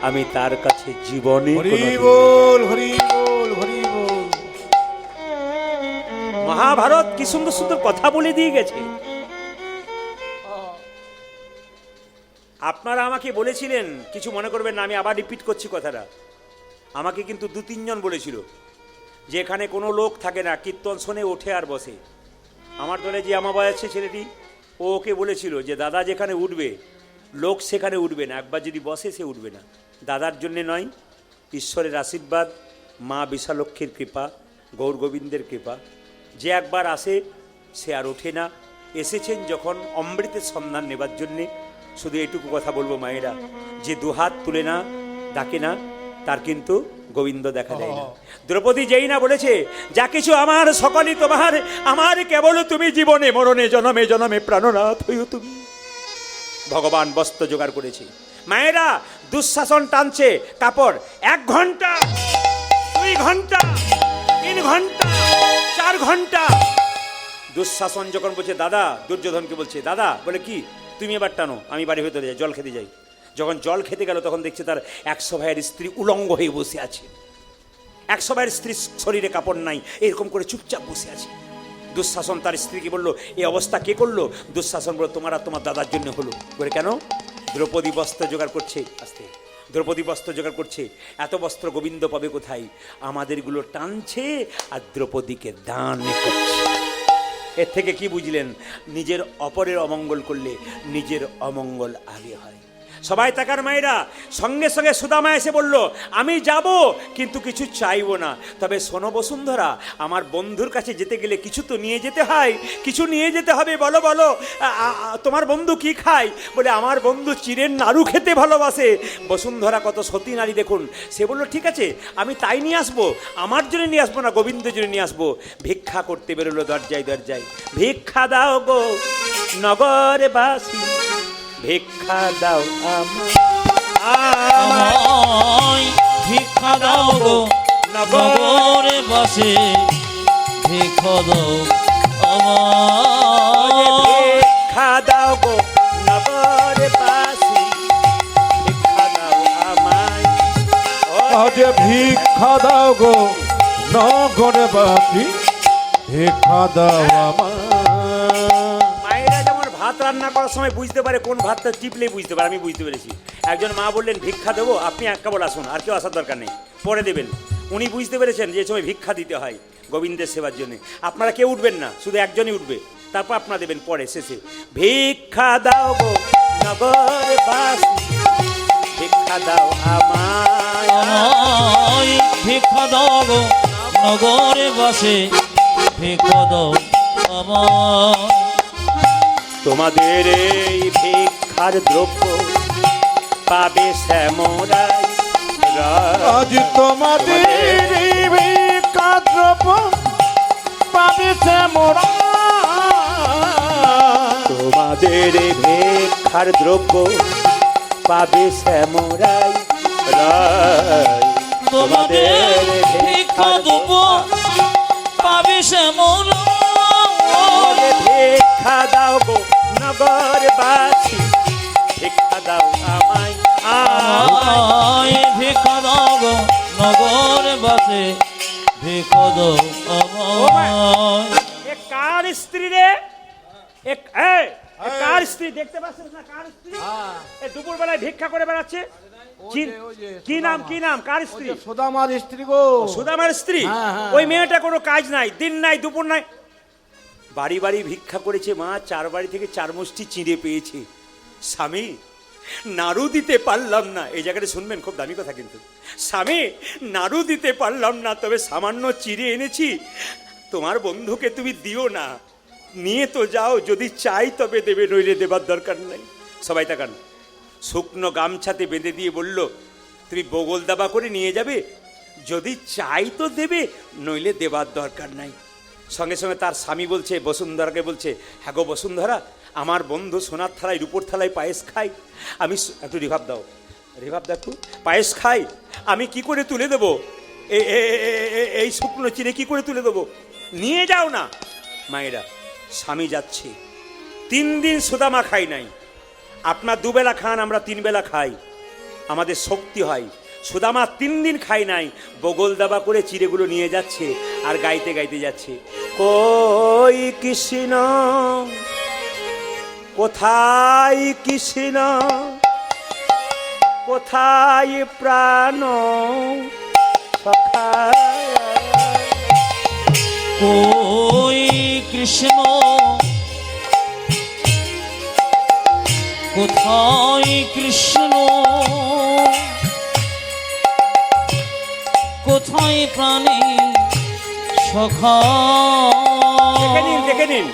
আমি তার কাছে জীবনে হরি বল, হরি বল, হরি বল। মহাভারত কি সুন্দর সুন্দর কথা বলে দিয়ে গেছে। আপনারা আমাকে বলেছিলেন, কিছু মনে করবেন না, আমি আবার রিপিট করছি কথাটা। আমাকে কিন্তু 2-3 জন বলেছিল যে এখানে কোনো লোক থাকে না, কীর্তন শোনে ওঠে আর বসে। আমার দলে যে আমার বয়সী ছেলেটি, ও ওকে বলেছিল যে দাদা যেখানে উঠবে লোক সেখানে উঠবে না, একবার যদি বসে সে উঠবে না। দাদার জন্যে নয়, ঈশ্বরের আশীর্বাদ, মা বিশালক্ষীর কৃপা, গৌর গোবিন্দের কৃপা, যে একবার আসে সে আর ওঠে না। এসেছেন যখন অমৃতের সন্ধান নেবার জন্যে। শুধু এইটুকু কথা বলবো, মায়েরা, যে দুহাত তুলে না ডাকে না, তার কিন্তু গোবিন্দ দেখা দেয় না। দ্রৌপদী যেই না বলেছে, যা কিছু আমার সকলই তোমার, আমার কেবল তুমি জীবনে মরণে জনমে জনমে প্রাণনাথ হইও তুমি। ভগবান বস্ত্র জোগাড় করেছে। মায়েরা, দুঃশাসন টানছে কাপড় 1 ঘন্টা, 2 ঘন্টা, 3 ঘন্টা, 4 ঘন্টা। দুঃশাসন যখন বলছে দাদা, দুর্যোধনকে বলছে দাদা, বলে কি, তুমি এবার টানো, আমি বাড়ি ভেতরে যাই, জল খেতে যাই। যখন জল খেতে গেল তখন দেখছে তার 100 ভাইয়ের স্ত্রী উলঙ্গ হয়ে বসে আছে। 100 ভাইয়ের স্ত্রীর শরীরে কাপড় নাই, এরকম করে চুপচাপ বসে আছে। দুঃশাসন তার স্ত্রীকে বলল, এই অবস্থা কে করলো? দুঃশাসন বলল, তোমার আর তোমার দাদার জন্য হলো। বলে কেন? দ্রৌপদী বস্ত্র জোগাড় করছে। আস্তে, দ্রৌপদী বস্ত্র জোগাড় করছে। এত বস্ত্র গোবিন্দ পাবে কোথায়? আমাদেরগুলো টানছে আর দ্রৌপদীকে দান করছে। এর থেকে কি বুঝলেন? নিজের অপরের অমঙ্গল করলে নিজের অমঙ্গল আগে হয়। সবাই তাকার মায়েরা, সঙ্গে সঙ্গে সুদামা এসে বলল, আমি যাব কিন্তু কিছু চাইবো না, তবে শোনো বসুন্ধরা, আমার বন্ধুর কাছে যেতে গেলে কিছু তো নিয়ে যেতে হয়, কিছু নিয়ে যেতে হবে। বলো বলো, তোমার বন্ধু কি খায়? বলে, আমার বন্ধু চিড়ের নাড়ু খেতে ভালোবাসে। বসুন্ধরা কত সতী নারী দেখুন। সে বলল, ঠিক আছে, আমি তাই নিয়ে আসবো, আমার জন্য নিয়ে আসবো না, গোবিন্দের জন্য নিয়ে আসবো। ভিক্ষা করতে বেরোলো দরজায় দরজায়, ভিক্ষা দাও গো নগরে বাসী, ভিক্ষা দাও আমায়, ভিক্ষা দাও গো নগরে বসে, ভিক্ষা দাও আমায়, ভিক্ষা দাও গো নগরে বাসী, ভিক্ষা দাও আমায়। আজ ভিক্ষা দাও গো নগরে বাসী, ভিক্ষা দাও আমায়। মায়েরা যেমন ভাত রান্না করার সময় বুঝতে পারে কোন ভাতটা টিপলে বুঝতে পারে, আমি বুঝতে পেরেছি। একজন মা বললেন, ভিক্ষা দেবো, আপনি এক কেবল আসুন, আর কেউ আসার দরকার নেই, পরে দেবেন। উনি বুঝতে পেরেছেন যে সময় ভিক্ষা দিতে হয় গোবিন্দের সেবার জন্য। আপনারা কেউ উঠবেন না, শুধু একজনই উঠবে, তারপর আপনারা দেবেন পরে শেষে। ভিক্ষা দাও গো নগরে বাসী, ভিক্ষা দাও আমায়, ভিক্ষা দাও গো নগরে বসে, ভিক্ষা দাও আমায়। তোমাদের এই ভিক্ষার দ্রব্য পাবে শ্যামরাই, আজ তোমাদের ভিক্ষা দ্রব্য পাবে সে মোরা তোমাদের ভিক্ষার দ্রব্য পাবে শ্যামরাই রাই। তোমাদের ভিক্ষা দেব পাবে শ্যামল বলে ভিক্ষা দাও গো নগরবাসী, ভিক্ষা দাও আমায় আমায় ভিক্ষা দাও গো নগর বাসে ভিক্ষা দাও আমায়। এ কার স্ত্রী রে? কার স্ত্রী দেখতে পাচ্ছেন না? কার স্ত্রী? এ দুপুর বেলায় ভিক্ষা করে বেড়াচ্ছে। কি নাম, কি নাম, কার স্ত্রী? সুদামার স্ত্রী গো। সুদামার স্ত্রী? হ্যাঁ, হ্যাঁ। ওই মেয়েটা কোনো কাজ নাই, দিন নাই দুপুর নাই, বাড়ি বাড়ি ভিক্ষা করেছে মা, 4 বাড়ি থেকে 4 মুষ্টি চিঁড়ে পেয়েছে। স্বামী নাড়ু দিতে পারলাম না, এই জায়গাটা শুনবেন, খুব দামি কথা কিন্তু। স্বামী নাড়ু দিতে পারলাম না, তবে সামান্য চিড়ে এনেছি, তোমার বন্ধুকে তুমি দিও না, নিয়ে তো যাও, যদি চাই তবে দেবে, নইলে দেবার দরকার নাই। সবাই তাকান। শুকনো গামছাতে বেঁধে দিয়ে বলল, তুমি বগল দাবা করে নিয়ে যাবে, যদি চাই তো দেবে, নইলে দেবার দরকার নাই। সঙ্গে সঙ্গে তার স্বামী বলছে, বসুন্ধরাকে বলছে, হ্যাঁ গো বসুন্ধরা, আমার বন্ধু সোনার থালায় রূপোর থালায় পায়েস খাই, আমি একটু রিভাব দাও, রিভাব দেখো, পায়েস খাই, আমি কি করে তুলে দেবো এই শুকনো চিড়ে, কি করে তুলে দেবো, নিয়ে যাও না। মায়েরা, স্বামী যাচ্ছে, 3 দিন সুদামা খাই নাই। আপনার 2 বেলা খান, আমরা 3 বেলা খাই, আমাদের শক্তি হয়। সুদামা 3 দিন খাই নাই, বগল দাবা করে চিড়েগুলো নিয়ে যাচ্ছে আর গাইতে গাইতে যাচ্ছে, কই কৃষ্ণ কোথায়, কৃষ্ণ কোথায় প্রাণ সখা, কই কৃষ্ণ কোথায় কৃষ্ণ কোথায় প্রাণী সখা। দেখে নিন, দেখে নিন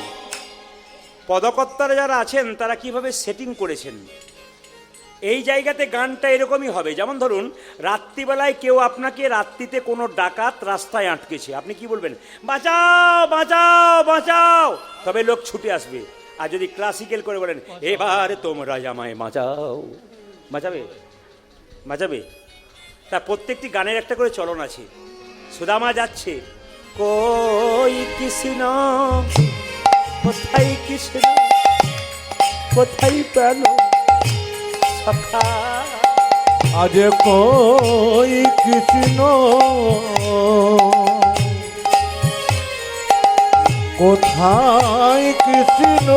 পদকর্তারা যারা আছেন তারা কিভাবে সেটিং করেছেন। এই জায়গাতে গানটা এরকমই হবে, যেমন ধরুন রাত্রিবেলায় কেউ আপনাকে, রাত্রিতে কোনো ডাকাত রাস্তায় আটকেছে, আপনি কি বলবেন, বাঁচাও বাঁচাও বাঁচাও, তবে লোক ছুটে আসবে। আর যদি ক্লাসিক্যাল করে বলেন, এবার তোমরা আমায় বাঁচাও, বাঁচাবে, বাঁচাবে। তা প্রত্যেকটি গানের একটা করে চলন আছে। সুদামা যাচ্ছে, কই কৃষ্ণ কোথায়, কৃষ্ণ কোথায় প্রাণ সখা, আজ কই কৃষ্ণ কোথায় কৃষ্ণ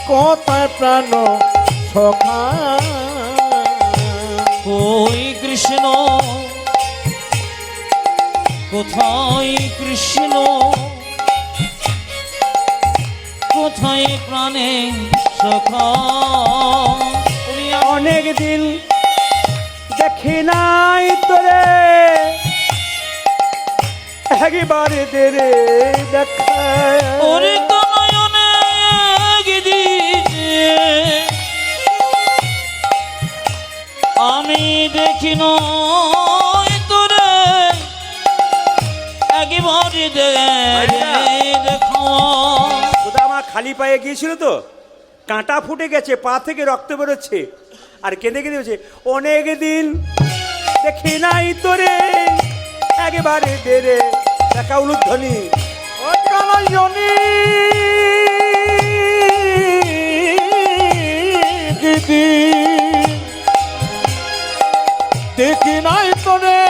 কোথায় প্রাণ সখা, কই কৃষ্ণ কোথায় কৃষ্ণ কোথায় প্রাণে সখা। অনেক দিন দেখি নাই তোরে, একবারে দে রে দেখা, ওরে নয়নে দিছে আমি দেখি নয় তোরে, একবারে দে দেখা। সুদামা খালি পায়ে গিয়েছিল তো, কাঁটা ফুটে গেছে, পা থেকে রক্ত বেরোচ্ছে, আর কেঁদে কেঁদে বলছে, অনেক দিন দেখি নাই তোরে, একেবারে দে রে দেখা, উলুধ্বনি ও কালায়নি দিদি দেখি নাই তোরে,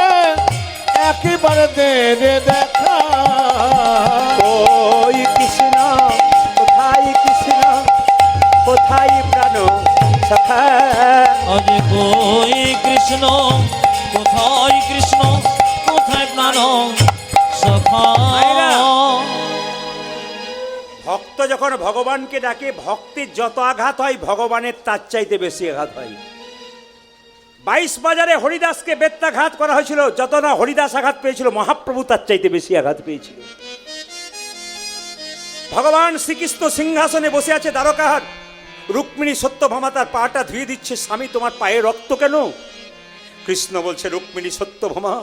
একেবারে দে রে দেখা, ওই কৃষ্ণ কোথায়, কৃষ্ণ কোথায় প্রাণ সখা, আজ কই কৃষ্ণ কোথায় কৃষ্ণ কোথায় প্রাণ সখা। ভক্ত যখন ভগবানকে ডাকে, ভক্তের যত আঘাত হয় ভগবানের তার চাইতে বেশি আঘাত হয়। 22 বাজারে হরিদাসকে বেত্রাঘাত করা হয়েছিল, যত না হরিদাস আঘাত পেয়েছিল, মহাপ্রভু তার চাইতে বেশি আঘাত পেয়েছিল। ভগবান শ্রীকৃষ্ণ সিংহাসনে বসে আছে দ্বারকাহার, রুক্মিণী সত্যভামা তার পাটা ধুয়ে দিচ্ছে, স্বামী তোমার পায়ে রক্ত কেন? কৃষ্ণ বলছে, রুক্মিণী সত্যভামা,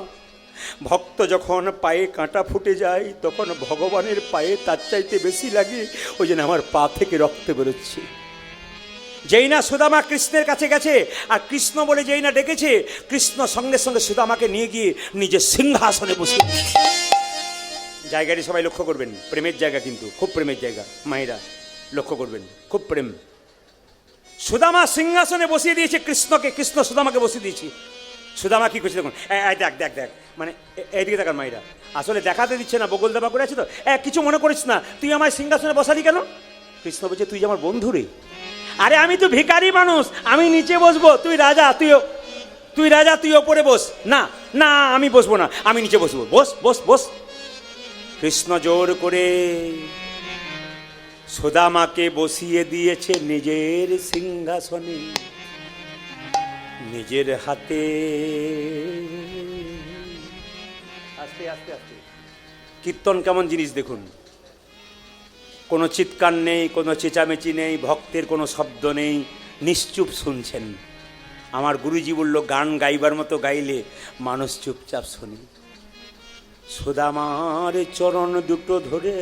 ভক্ত যখন পায়ে কাঁটা ফুটে যায় তখন ভগবানের পায়ে তার চাইতে বেশি লাগে, ওই জন্য আমার পা থেকে রক্ত বেরোচ্ছে। যেই না সুদামা কৃষ্ণের কাছে গেছে আর কৃষ্ণ বলে যেই না ডেকেছে, কৃষ্ণ সঙ্গে সঙ্গে সুদামাকে নিয়ে গিয়ে নিজের সিংহাসনে বসে। জায়গাটি সবাই লক্ষ্য করবেন, প্রেমের জায়গা, কিন্তু খুব প্রেমের জায়গা। মায়েরা লক্ষ্য করবেন, খুব প্রেম। সুদামা সিংহাসনে বসিয়ে দিয়েছে কৃষ্ণকে, কৃষ্ণ সুদামাকে বসিয়ে দিয়েছি। সুদামা কি করছে দেখুন, দেখ দেখ দেখ, মানে এইদিকে দেখার মায়েরা, আসলে দেখাতে দিচ্ছে না, বগল দাবা করে আছে তো। কিছু মনে করিস না, তুই আমার সিংহাসনে বসালি কেন? কৃষ্ণ বলছে, তুই যে আমার বন্ধু রে। আরে আমি তো ভিখারি মানুষ, আমি নিচে বসবো, তুই রাজা, তুই রাজা, তুই ওপরে বস। না না, আমি বসবো না, আমি নিচে বসবো। বস বস বস। কৃষ্ণ জোর করে সুদামাকে বসিয়ে দিয়েছে নিজের সিংহাসনে, নিজের হাতে। আস্তে আস্তে আস্তে। কীর্তন কেমন জিনিস দেখুন, কোনো চিৎকার নেই, কোনো চেঁচামেচি নেই, ভক্তের কোনো শব্দ নেই, নিশ্চুপ শুনছেন। আমার গুরুজি বলল, গান গাইবার মতো গাইলে মানুষ চুপচাপ শোনে। সুদামার চরণ দুটো ধরে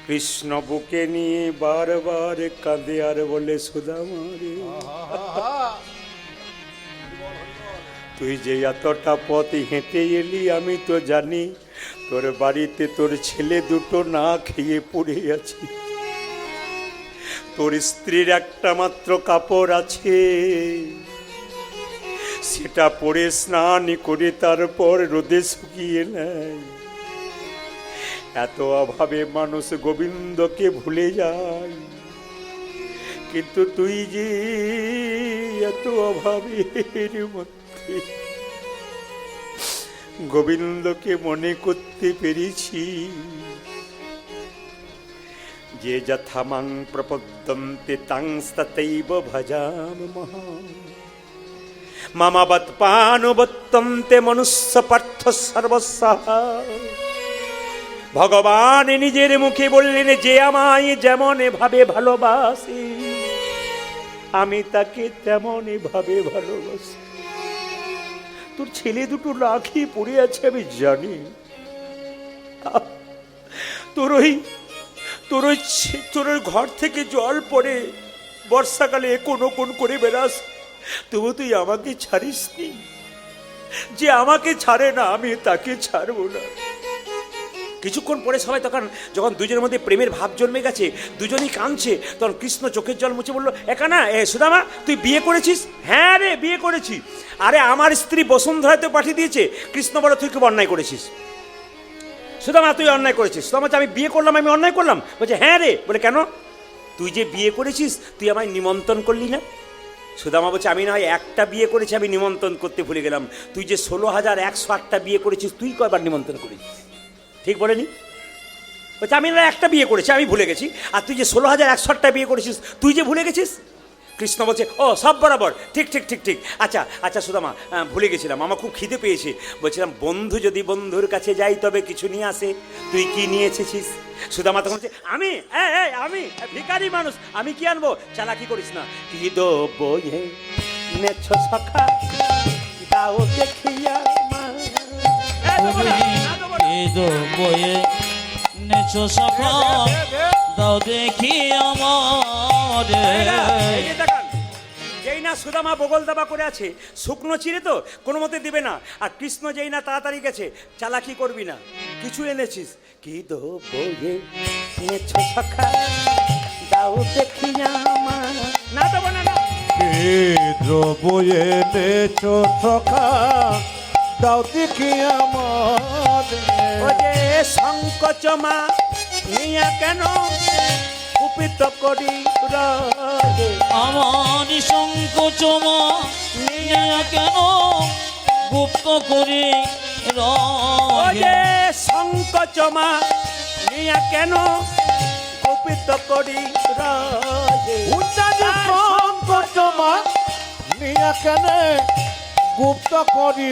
কৃষ্ণ বুকে নিয়ে বারবার কাঁদে আর বলে, সুদামা রে, তুই যে এতটা পথ হেঁটে এলি, আমি তো জানি তোর বাড়িতে তোর ছেলে দুটো না খেয়ে পড়ে আছে, তোর স্ত্রীর একটা মাত্র কাপড় আছে, সেটা পরে স্নান করে তারপর রোদে শুকিয়ে নেয়। এত অভাবে মানুষ গোবিন্দকে ভুলে যায়, কিন্তু তুই যে এত অভাবের মধ্যে গোবিন্দকে মনে করতে পেরেছি। যে যথামাং প্রপদ্যন্তে তাংস্ততৈব ভজাম মহাম, মামাবৎ পানুবত্তন্তে মনুষ্য পার্থ সর্বস্বঃ। ভগবান নিজের মুখে বললেন, যে আমায় যেমন ভাবে ভালোবাসে আমি তাকে তেমন ভাবে ভালোবাসি। তোর ছেলে দুটো রাখি পড়ে আছে আমি জানি, তোর ওই ঘর থেকে জল পড়ে বর্ষাকালে কোন করে বেড়াস, তবু তুই আমাকে ছাড়িস নি। যে আমাকে ছাড়ে না আমি তাকে ছাড়বো না। কিছুক্ষণ পরে সবাই যখন দুজনের মধ্যে প্রেমের ভাব জন্মে গেছে, দুজনেই কাঁদছে, তখন কৃষ্ণ চোখের জল মুছে বললো, একা না সুদামা, তুই বিয়ে করেছিস? হ্যাঁ রে, বিয়ে করেছি। আরে আমার স্ত্রী বসুন্ধরা তো পাঠিয়ে দিয়েছে। কৃষ্ণ বলো, তুই খুব অন্যায় করেছিস। সুদামা, তুই অন্যায় করেছিস। সুদামা, আমি বিয়ে করলাম, আমি অন্যায় করলাম? বলছে, হ্যাঁ রে। বলে, কেন? তুই যে বিয়ে করেছিস, তুই আমায় নিমন্ত্রণ করলি না। সুদামা বলছে, আমি না হয় একটা বিয়ে করেছি, আমি নিমন্ত্রণ করতে ভুলে গেলাম। তুই যে 16,108টা বিয়ে করেছিস, তুই কয়বার নিমন্ত্রণ করেছিস? ঠিক বলেনি? বলছে, আমি না একটা বিয়ে করেছি, আমি ভুলে গেছি। আর তুই যে 16,108টা বিয়ে করেছিস, তুই যে ভুলে গেছিস। কৃষ্ণ বলছে, ও সব বরাবর, ঠিক ঠিক ঠিক ঠিক। আচ্ছা আচ্ছা সুদামা, ভুলে গেছিলাম, আমার খুব খিদে পেয়েছে। বলছিলাম, বন্ধু যদি বন্ধুর কাছে যাই তবে কিছু নিয়ে আসে, তুই কি নিয়ে এসেছিস? সুদামা তখন বলছে, আমি ভিখারি মানুষ, আমি কি আনবো? চালাকি করিস না। কি দেবো নেছ সখা, দাও দেখিয়া মা। বয়ে নেছো সখা, দাও দেখি আমার। যেই না সুদামা বগল দাবা করে আছে, শুকনো চিড়ে তো কোনো মতে দিবে না। আর কৃষ্ণ যেই না তাড়াতাড়ি গেছে, চালাকি করবি না, কিছু এনেছিস? কি দেবো নেছো সখা, দাও দেখি আমার। না দেবো না। কি দ্রব্য এনেছো সখা, দাও দেখি আমার। ওরে সংকোচমা নিয়া কেন কুপিত করি রাগে, আমার সংকোচমা নিয়া কেন গুপ্ত করি ওরে সংকোচমা নিয়া কেন কুপিত করি রাগে। সংকোচমা নিয়া কেন গুপ্ত করি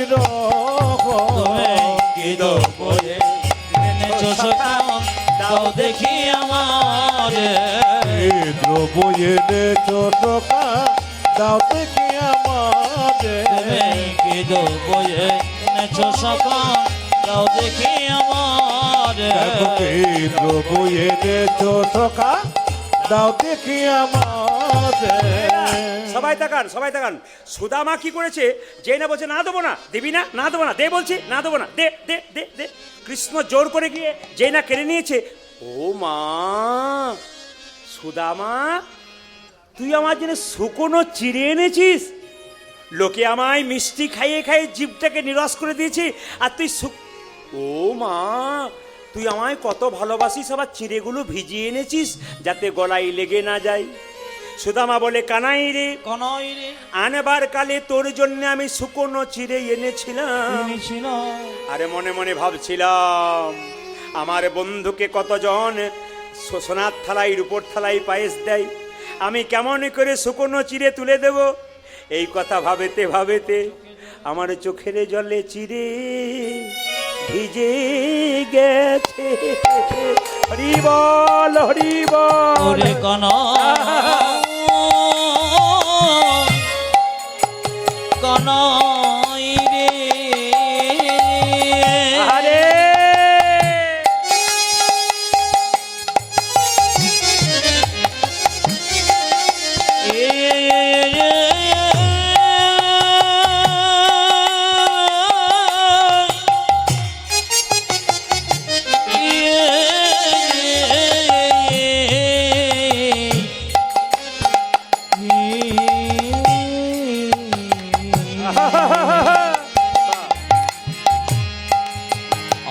দাও দেখি আমার। দ্রব্য এনেছো সখা, দাও দেখি আমার। কি দ্রব্য এনেছো সখা দাও দেখি আমার দেখো কি দ্রব্য এনেছো সখা দাও দেখি আমাদের। সবাই তাকান, সবাই তাকান। সুদামা কি করেছে? যে না বলছে না দেবো না, দিবি না, না দেবো না, দে বলছি, না দেবো না, দে দে দে দে। কৃষ্ণ জোর করে গিয়ে যে না কেড়ে নিয়েছে। ও মা, সুদামা তুই আমার জন্য শুকনো চিড়ে এনেছিস? লোকে আমায় মিষ্টি খাইয়ে খাইয়ে জিভটাকে নিরস করে দিয়েছে, আর তুই ও মা, তুই আমায় কত ভালোবাসিস, আবার চিড়েগুলো ভিজিয়ে এনেছিস যাতে গলায় লেগে না যায়। সুদামা বলে, কানাই রে, কনই রে আনবার কালে তোর জন্য আমি শুকনো চিড়ে এনেছিলাম। ছিল আরে মনে মনে ভাবছিলাম, আমার বন্ধুকে কতজন সোনার থালায় রূপোর থালায় পায়েস দেয়, আমি কেমন করে শুকনো চিড়ে তুলে দেব। এই কথা ভাবেতে ভাবেতে আমার চোখের জলে চিড়ে ভিজে গেছে। হরি বল, হরি বল। ওরে কনই রে আরে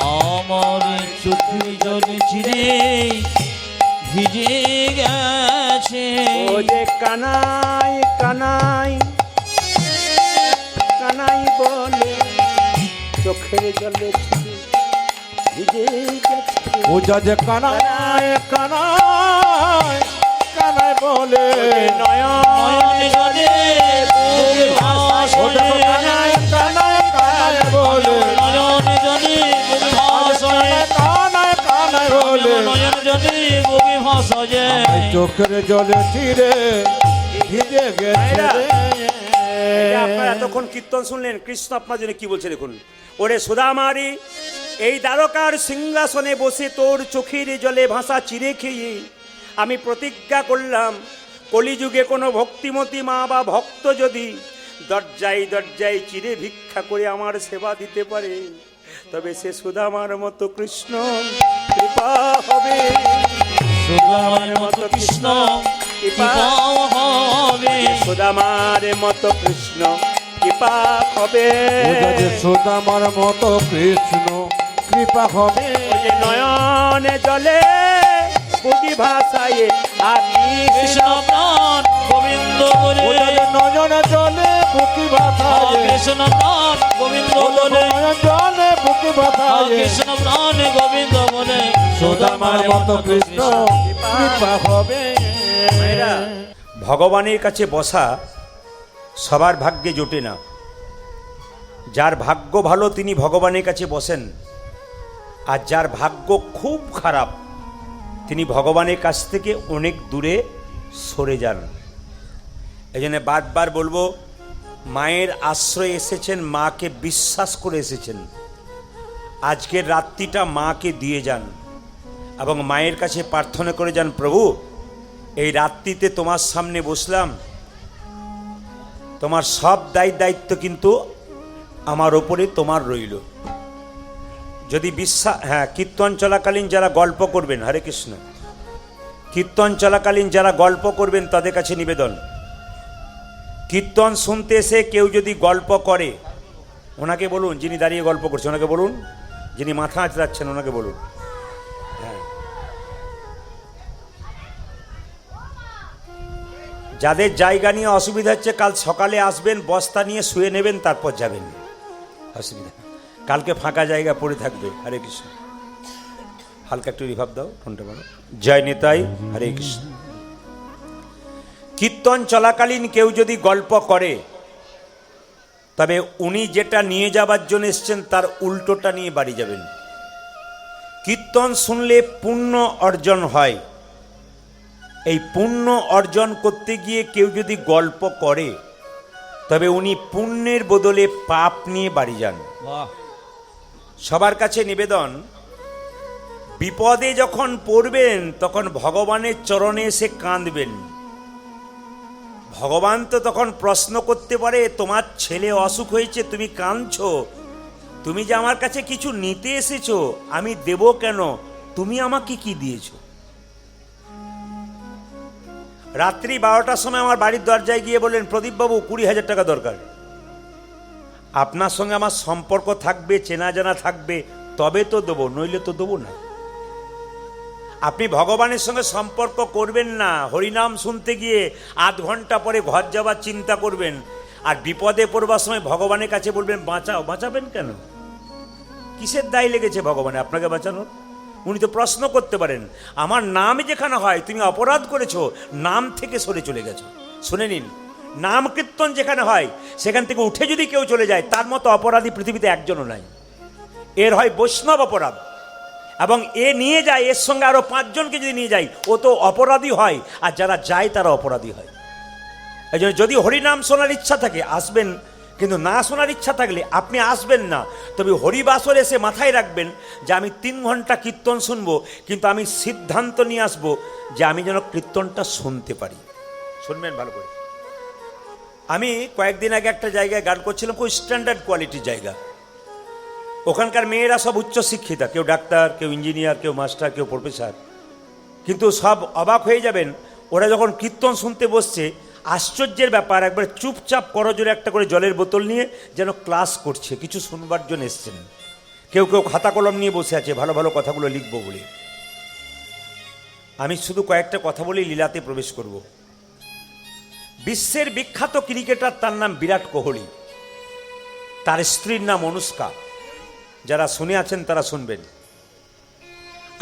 আমার চোখে জলে চিরে ভিজে গেছে। ও যে কানাই কানাই কানাই বলে চোখের জলে ছিটে ভিজে গেছে। ও যা যে কানায় কানায় কানায় বলে নয়ন জলে বুক ভাসে। ও দেখো কানায় কানায় কানায় বলে নয়ন জলে বুকে ভাসে, কানায় কানায় বলে নয়ন জলে বুকে ভাসে। আমার চোখের জলে চিরে ভিজে গেছে রে। এই যে আপনারা এতক্ষণ কীর্তন শুনলেন, কৃষ্ণ আপনার জন্য কি বলছে দেখুন। ওরে সুদামারি, এই দ্বারকার সিংহাসনে বসে তোর চোখের জলে ভাসা চিড়ে খেয়ে আমি প্রতিজ্ঞা করলাম, কলিযুগে কোনো ভক্তিমতী মা বা ভক্ত যদি দরজায় দরজায় চিড়ে ভিক্ষা করে আমার সেবা দিতে পারে, তবে সে সুদামার মতো কৃষ্ণ কৃপা হবে। সুদামার মতো কৃষ্ণ কৃপা হবে। সুদামার মতো কৃষ্ণ কৃপা হবে। ও যা যে সুদামার মতো কৃষ্ণ কৃপা হবে। ওই যে নয়নে জলে বুঝি ভাষায় আকি কৃষ্ণ প্রাণ গোবিন্দ বলে, ও যা যে নয়ন জলে বুকি বাঁধায়। কৃষ্ণ প্রাণ গোবিন্দ বলে, নয়ন জলে বুকি বাঁধায়। কৃষ্ণ প্রাণ গোবিন্দ বলে। সুদামার মতো কৃষ্ণ কৃপা হবে। মেয়েরা, ভগবানের কাছে বসা সবার ভাগ্যে জোটে না। যার ভাগ্য ভালো তিনি ভগবানের কাছে বসেন, আর যার ভাগ্য খুব খারাপ তিনি ভগবানের কাছ থেকে অনেক দূরে সরে যান। এই জন্য বারবার বলবো, মায়ের আশ্রয়ে এসেছেন, মাকে বিশ্বাস করে এসেছেন, আজকের রাত্রিটা মাকে দিয়ে যান এবং মায়ের কাছে প্রার্থনা করে যান, প্রভু এই রাত্রিতে তোমার সামনে বসলাম, তোমার সব দায়িত্ব কিন্তু আমার ওপরে তোমার রইল। যদি কীর্তন চলাকালীন যারা গল্প করবেন, হরে কৃষ্ণ, কীর্তন চলাকালীন যারা গল্প করবেন তাদের কাছে নিবেদন, কীর্তন শুনতে এসে কেউ যদি গল্প করে ওনাকে বলুন, যিনি দাঁড়িয়ে গল্প করছে ওনাকে বলুন, যিনি মাথা আঁচড়াচ্ছেন ওনাকে বলুন। হ্যাঁ, যাদের জায়গা নিয়ে অসুবিধা হচ্ছে কাল সকালে আসবেন, বস্তা নিয়ে শুয়ে নেবেন, তারপর যাবেন, অসুবিধা। কালকে ফাঁকা জায়গা পড়ে থাকবে। হরে কৃষ্ণ। হালকা একটু রিভাব দাও, ফোনটা বলো। জয় নিতাই, হরে কৃষ্ণ। কীর্তন চলাকালীন কেউ যদি গল্প করে, তবে উনি যেটা নিয়ে যাবার জন্য এসছেন তার উল্টোটা নিয়ে বাড়ি যাবেন। কীর্তন শুনলে পুণ্য অর্জন হয়, এই পুণ্য অর্জন করতে গিয়ে কেউ যদি গল্প করে তবে উনি পুণ্যের বদলে পাপ নিয়ে বাড়ি যান। বাহ, সবার কাছে নিবেদন, বিপদে যখন পড়বেন তখন ভগবানের চরণে এসে কাঁদবেন। ভগবান তো তখন প্রশ্ন করতে পারে, তোমার ছেলে অসুখ হয়েছে, তুমি কাঁদছো, তুমি যে আমার কাছে কিছু নিতে এসেছো, আমি দেব কেন? তুমি আমাকে কি দিয়েছো? রাত্রি 12টার সময় আমার বাড়ির দরজায় গিয়ে বললেন, প্রদীপবাবু 20,000 টাকা দরকার। আপনার সঙ্গে আমার সম্পর্ক থাকবে, চেনা জানা থাকবে, তবে তো দেবো, নইলে তো দেবো না। আপনি ভগবানের সঙ্গে সম্পর্ক করবেন না, হরিনাম শুনতে গিয়ে আধ ঘন্টা পরে ঘর যাবার চিন্তা করবেন, আর বিপদে পড়বার সময় ভগবানের কাছে বলবেন বাঁচাও। বাঁচাবেন কেন? কিসের দায় লেগেছে ভগবানে আপনাকে বাঁচানোর? উনি তো প্রশ্ন করতে পারেন, আমার নাম যেখানে হয় তুমি অপরাধ করেছো, নাম থেকে সরে চলে গেছো। শুনে নিন, নাম কীর্তন যেখানে হয় সেখান থেকে উঠে যদি কেউ চলে যায়, তার মতো অপরাধী পৃথিবীতে একজনও নাই। এর হয় বৈষ্ণব অপরাধ, এবং এ নিয়ে যায়, এর সঙ্গে আরো 5 জনকে যদি নিয়ে যায়, ও তো অপরাধী হয়, আর যারা যায় তারা অপরাধী হয়। এই জন্য যদি হরিনাম শোনার ইচ্ছা থাকে আসবেন, কিন্তু না শোনার ইচ্ছা থাকলে আপনি আসবেন না। তবে হরিবাসর এসে মাথায় রাখবেন যে আমি 3 ঘন্টা কীর্তন শুনবো, কিন্তু আমি সিদ্ধান্ত নিয়ে আসবো যে আমি যেন কীর্তনটা শুনতে পারি। শুনবেন ভালো করে। আমি কয়েকদিন আগে একটা জায়গায় গান করছিলাম, খুব স্ট্যান্ডার্ড কোয়ালিটির জায়গা। ওখানকার মেয়েরা সব উচ্চশিক্ষিতা, কেউ ডাক্তার, কেউ ইঞ্জিনিয়ার, কেউ মাস্টার, কেউ প্রফেসর। কিন্তু সব অবাক হয়ে যাবেন, ওরা যখন কীর্তন শুনতে বসছে, আশ্চর্যের ব্যাপার, একবার চুপচাপ করজোরে একটা করে জলের বোতল নিয়ে যেন ক্লাস করছে, কিছু শুনবার জন্য এসছেন। কেউ কেউ খাতা কলম নিয়ে বসে আছে, ভালো ভালো কথাগুলো লিখবো বলে। আমি শুধু কয়েকটা কথা বলেই লীলাতে প্রবেশ করব। বিশ্বের বিখ্যাত ক্রিকেটার, তার নাম বিরাট কোহলি, তার স্ত্রীর নাম অনুষ্কা। যারা শুনে আছেন তারা শুনবেন।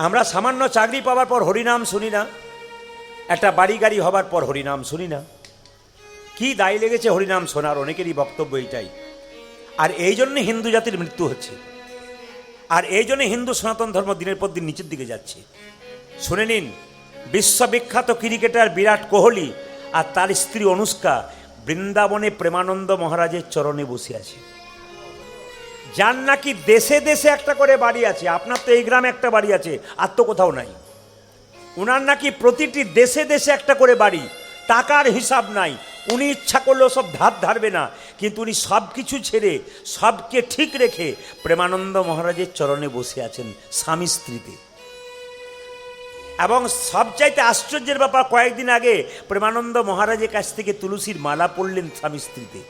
আমরা সামান্য চাকরি পাওয়ার পর হরিনাম শুনি না, একটা বাড়ি গাড়ি হবার পর হরিনাম শুনি না। কি দায় লেগেছে হরিনাম শোনার? অনেকেরই বক্তব্য এইটাই। আর এই জন্য হিন্দু জাতির মৃত্যু হচ্ছে, আর এই জন্য হিন্দু সনাতন ধর্ম দিনের পর দিন নিচের দিকে যাচ্ছে। শুনে নিন, বিশ্ববিখ্যাত ক্রিকেটার বিরাট কোহলি আর তার স্ত্রী অনুষ্কা বৃন্দাবনে প্রেমানন্দ মহারাজের চরণে বসে আছে। যার নাকি দেশে দেশে একটা করে বাড়ি আছে। আপনার তো এই গ্রামে একটা বাড়ি আছে, আর তো কোথাও নাই। উনার নাকি প্রতিটি দেশে দেশে একটা করে বাড়ি, টাকার হিসাব নাই। উনি ইচ্ছা করলেও সব ধার ধারবে না, কিন্তু উনি সব কিছু ছেড়ে, সবকে ঠিক রেখে প্রেমানন্দ মহারাজের চরণে বসে আছেন স্বামী স্ত্রীতে। এবং সবচাইতে আশ্চর্যের ব্যাপার, কয়েকদিন আগে প্রেমানন্দ মহারাজের কাছ থেকে তুলসীর মালা পড়লেন স্বামী স্ত্রীতে।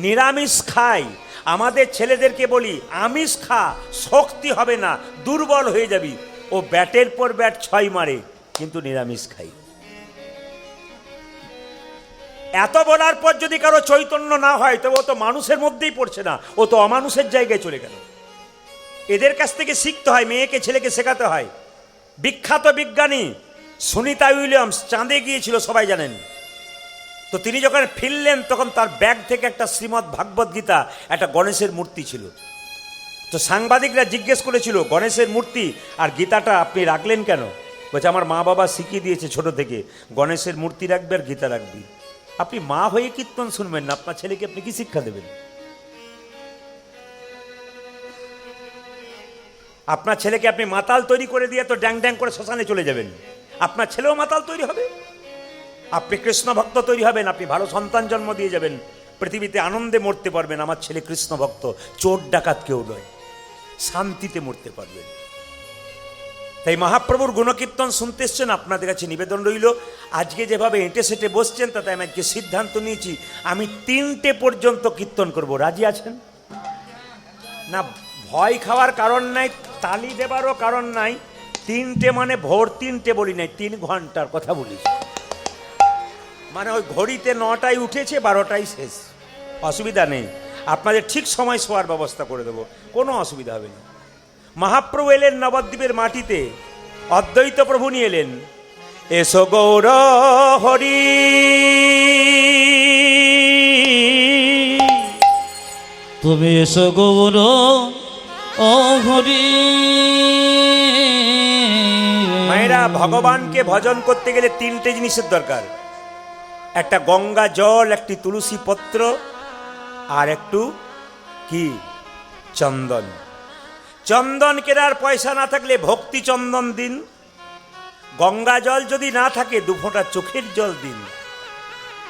নিরামিষ খাই। আমাদের ছেলেদেরকে বলি আমিষ খা, শক্তি হবে না, দুর্বল হয়ে যাবি। ও ব্যাটের পর ব্যাট 6 মারে, কিন্তু নিরামিষ খাই। এত বলার পর যদি কারো চৈতন্য না হয়, তবে ও তো মানুষের মধ্যেই পড়ছে না, ও তো অমানুষের জায়গায় চলে গেল। এদের কাছ থেকে শিখতে হয়, মেয়েকে ছেলেকে শেখাতে হয়। বিখ্যাত বিজ্ঞানী সুনিতা উইলিয়ামস চাঁদে গিয়েছিল, সবাই জানেন। তো তিনি যখন ফিরলেন, তখন তার ব্যাগ থেকে একটা শ্রীমদ্ ভাগবত গীতা, একটা গণেশের মূর্তি ছিল। তো সাংবাদিকরা জিজ্ঞেস করেছিল, গণেশের মূর্তি আর গীতাটা আপনি রাখলেন কেন? বলছে, আমার মা বাবা শিখিয়ে দিয়েছে ছোট থেকে, গণেশের মূর্তি রাখবে আর গীতা রাখবি। আপনি মা হয়ে কীর্তন শুনবেন না, আপনার ছেলেকে আপনি কি শিক্ষা দেবেন? আপনার ছেলেকে আপনি মাতাল তৈরি করে দিয়ে তো ড্যাং ড্যাং করে শ্মশানে চলে যাবেন, আপনার ছেলেও মাতাল তৈরি হবে। আপনি কৃষ্ণ ভক্ত তৈরি হবেন, আপনি ভালো সন্তান জন্ম দিয়ে যাবেন, পৃথিবীতে আনন্দে মরতে পারবেন। আমার ছেলে কৃষ্ণ ভক্ত, চোর ডাকাত কেউ নয়, শান্তিতে মরতে পারবেন। তাই মহাপ্রভুর গুণকীর্তন শুনতে এসছেন, আপনাদের কাছে নিবেদন রইল, আজকে যেভাবে হেঁটে সেটে বসছেন, তাতে আমি আজকে সিদ্ধান্ত নিয়েছি আমি 3টে পর্যন্ত কীর্তন করব। রাজি আছেন না? ভয় খাওয়ার কারণ নাই, তালি দেবারও কারণ নাই। 3টে মানে ভোর 3টে বলি নাই, 3 ঘন্টার কথা বলিস। মানে ওই ঘড়িতে 9টায় উঠেছে, 12টায় শেষ। অসুবিধা নেই, আপনাদের ঠিক সময় শোয়ার ব্যবস্থা করে দেবো, কোনো অসুবিধা হবে না। মহাপ্রভু এলেন নবদ্বীপের মাটিতে, অদ্বৈত প্রভু নিয়ে এলেন। এসো গৌর হরি, তুমি এসো গৌর ও হরি। মায়েরা, ভগবানকে ভজন করতে গেলে 3টে জিনিসের দরকার। একটা গঙ্গা জল, একটি তুলসী পত্র, আর একটু কি চন্দন। চন্দন কেনার পয়সা না থাকলে ভক্তি চন্দন দিন, গঙ্গা জল যদি না থাকে 2 ফোঁটা চোখের জল দিন,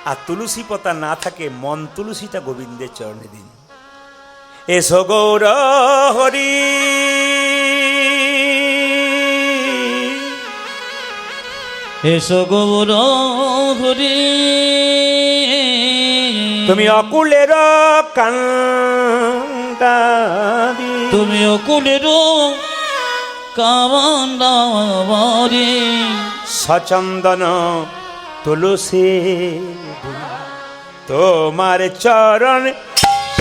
আর তুলসী পাতা না থাকে মন তুলসীটা গোবিন্দের চরণে দিন। এসো গৌর হরি, এসো গৌর হরি, তুমি অকুলের কান্দারি, তুমি অকুলের কান্দারি, সচন্দন তুলসী তোমার চরণ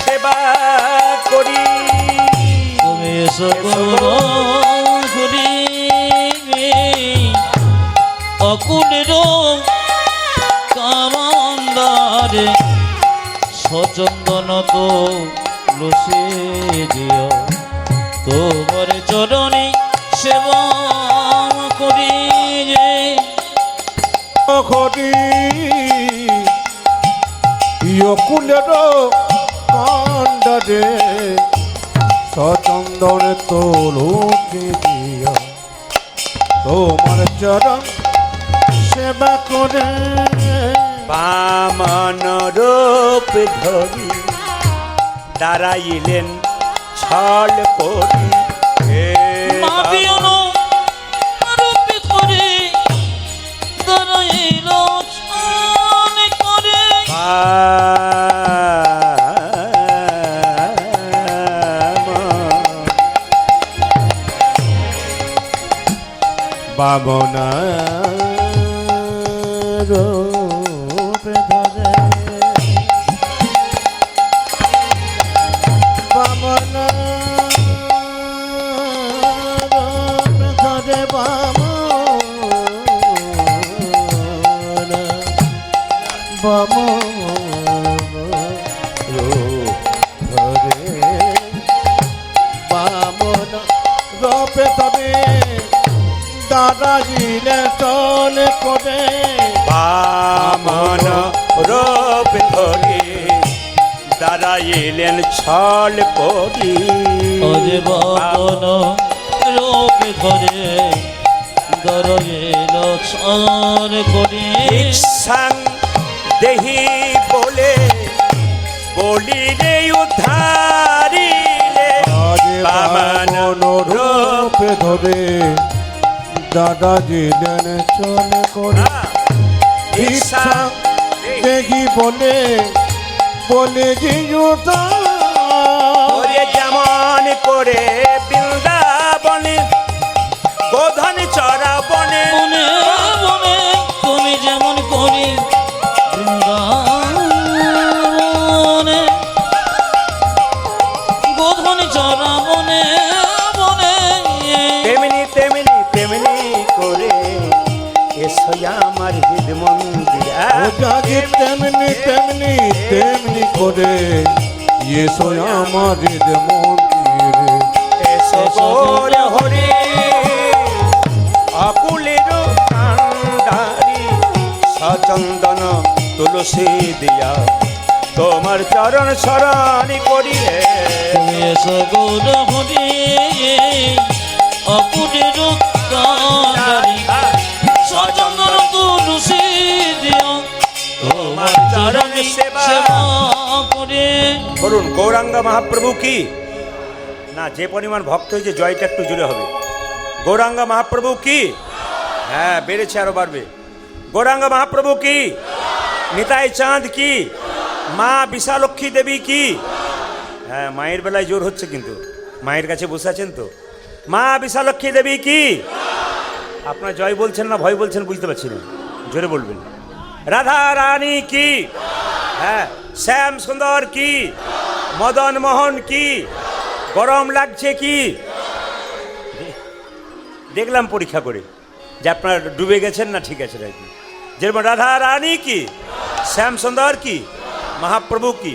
সেবা করি। তুমি এসো গৌর হরি, অকুলের কান্দারে, সচন্দন তো লসে দিও, তোমার চরণে সেবা করি। হরি অকুলের কাণ্ডরে, সচন্দন তুলসী দিয়া, তোমার চরণ সেবা করে। বামন রূপ ধরি দাঁড়াইলেন ছল করি, হে মাপিয়ন রূপে করে দাঁড়াইল ছল করে। বামনা রূপ ধরে, বামনা রূপ ধরে, বামনা রূপ ধরে, বামনা রূপ ধরে দাঁড়াইলে চল করে। বামন রূপ ধরে দাঁড়াইলেন ছল করি, অজে বামন রূপে ধরে দাঁড়াইল ছল করে। ভিক্ষাং দেহি বলে বলিলে উদ্ধারিলে, বামন রূপ ধরে দাদাজিলেন চল করে। ইচ্ছা দেখি বলে বলে জিউতা ওরে যেমন করে বৃন্দাবনে গোধন চরা বনে, বনে বনে তুমি যেমন করি বৃন্দাবনে, গোধন চরা বনে বনে, তেমনি তেমনি তেমনি করে এসো আমার হৃদ মন্দির। তেমনি তেমনি তেমনি করে এসো আমার হৃদ মন্দিরে। এসো গৌর হরি অকুলের কান্ডারি, সচন্দন তুলসী দিয়া তোমার চরণ শরণি করিলে। তুমি এসো গৌর হরি অকুলের কান্ডারি, সচন্দন তুলসী দিও তোমার চরণে সেবা করে। বলুন গৌরাঙ্গা মহাপ্রভু কি না, যে পরিমাণ ভক্ত হয়েছে জয়টা একটু জুড়ে হবে। গৌরাঙ্গা মহাপ্রভু কি, হ্যাঁ বেড়েছে আরো বাড়বে। গৌরাঙ্গা মহাপ্রভু কি, নিতাই চাঁদ কি, মা বিশালক্ষী দেবী কি। হ্যাঁ মায়ের বেলায় জোর হচ্ছে, কিন্তু মায়ের কাছে বসে আছেন তো। মা বিশালক্ষী দেবী কি, আপনার জয় বলছেন না ভয় বলছেন বুঝতে পারছি না, জোরে বলবেন। রাধা রানী কি, হ্যাঁ শ্যাম সুন্দর কি, মদন মোহন কি, গরম লাগছে কি। দেখলাম পরীক্ষা করে যে আপনার ডুবে গেছেন না, ঠিক আছে রাখি। যেরকম রাধা রানী কি, শ্যাম সুন্দর কি, মহাপ্রভু কি।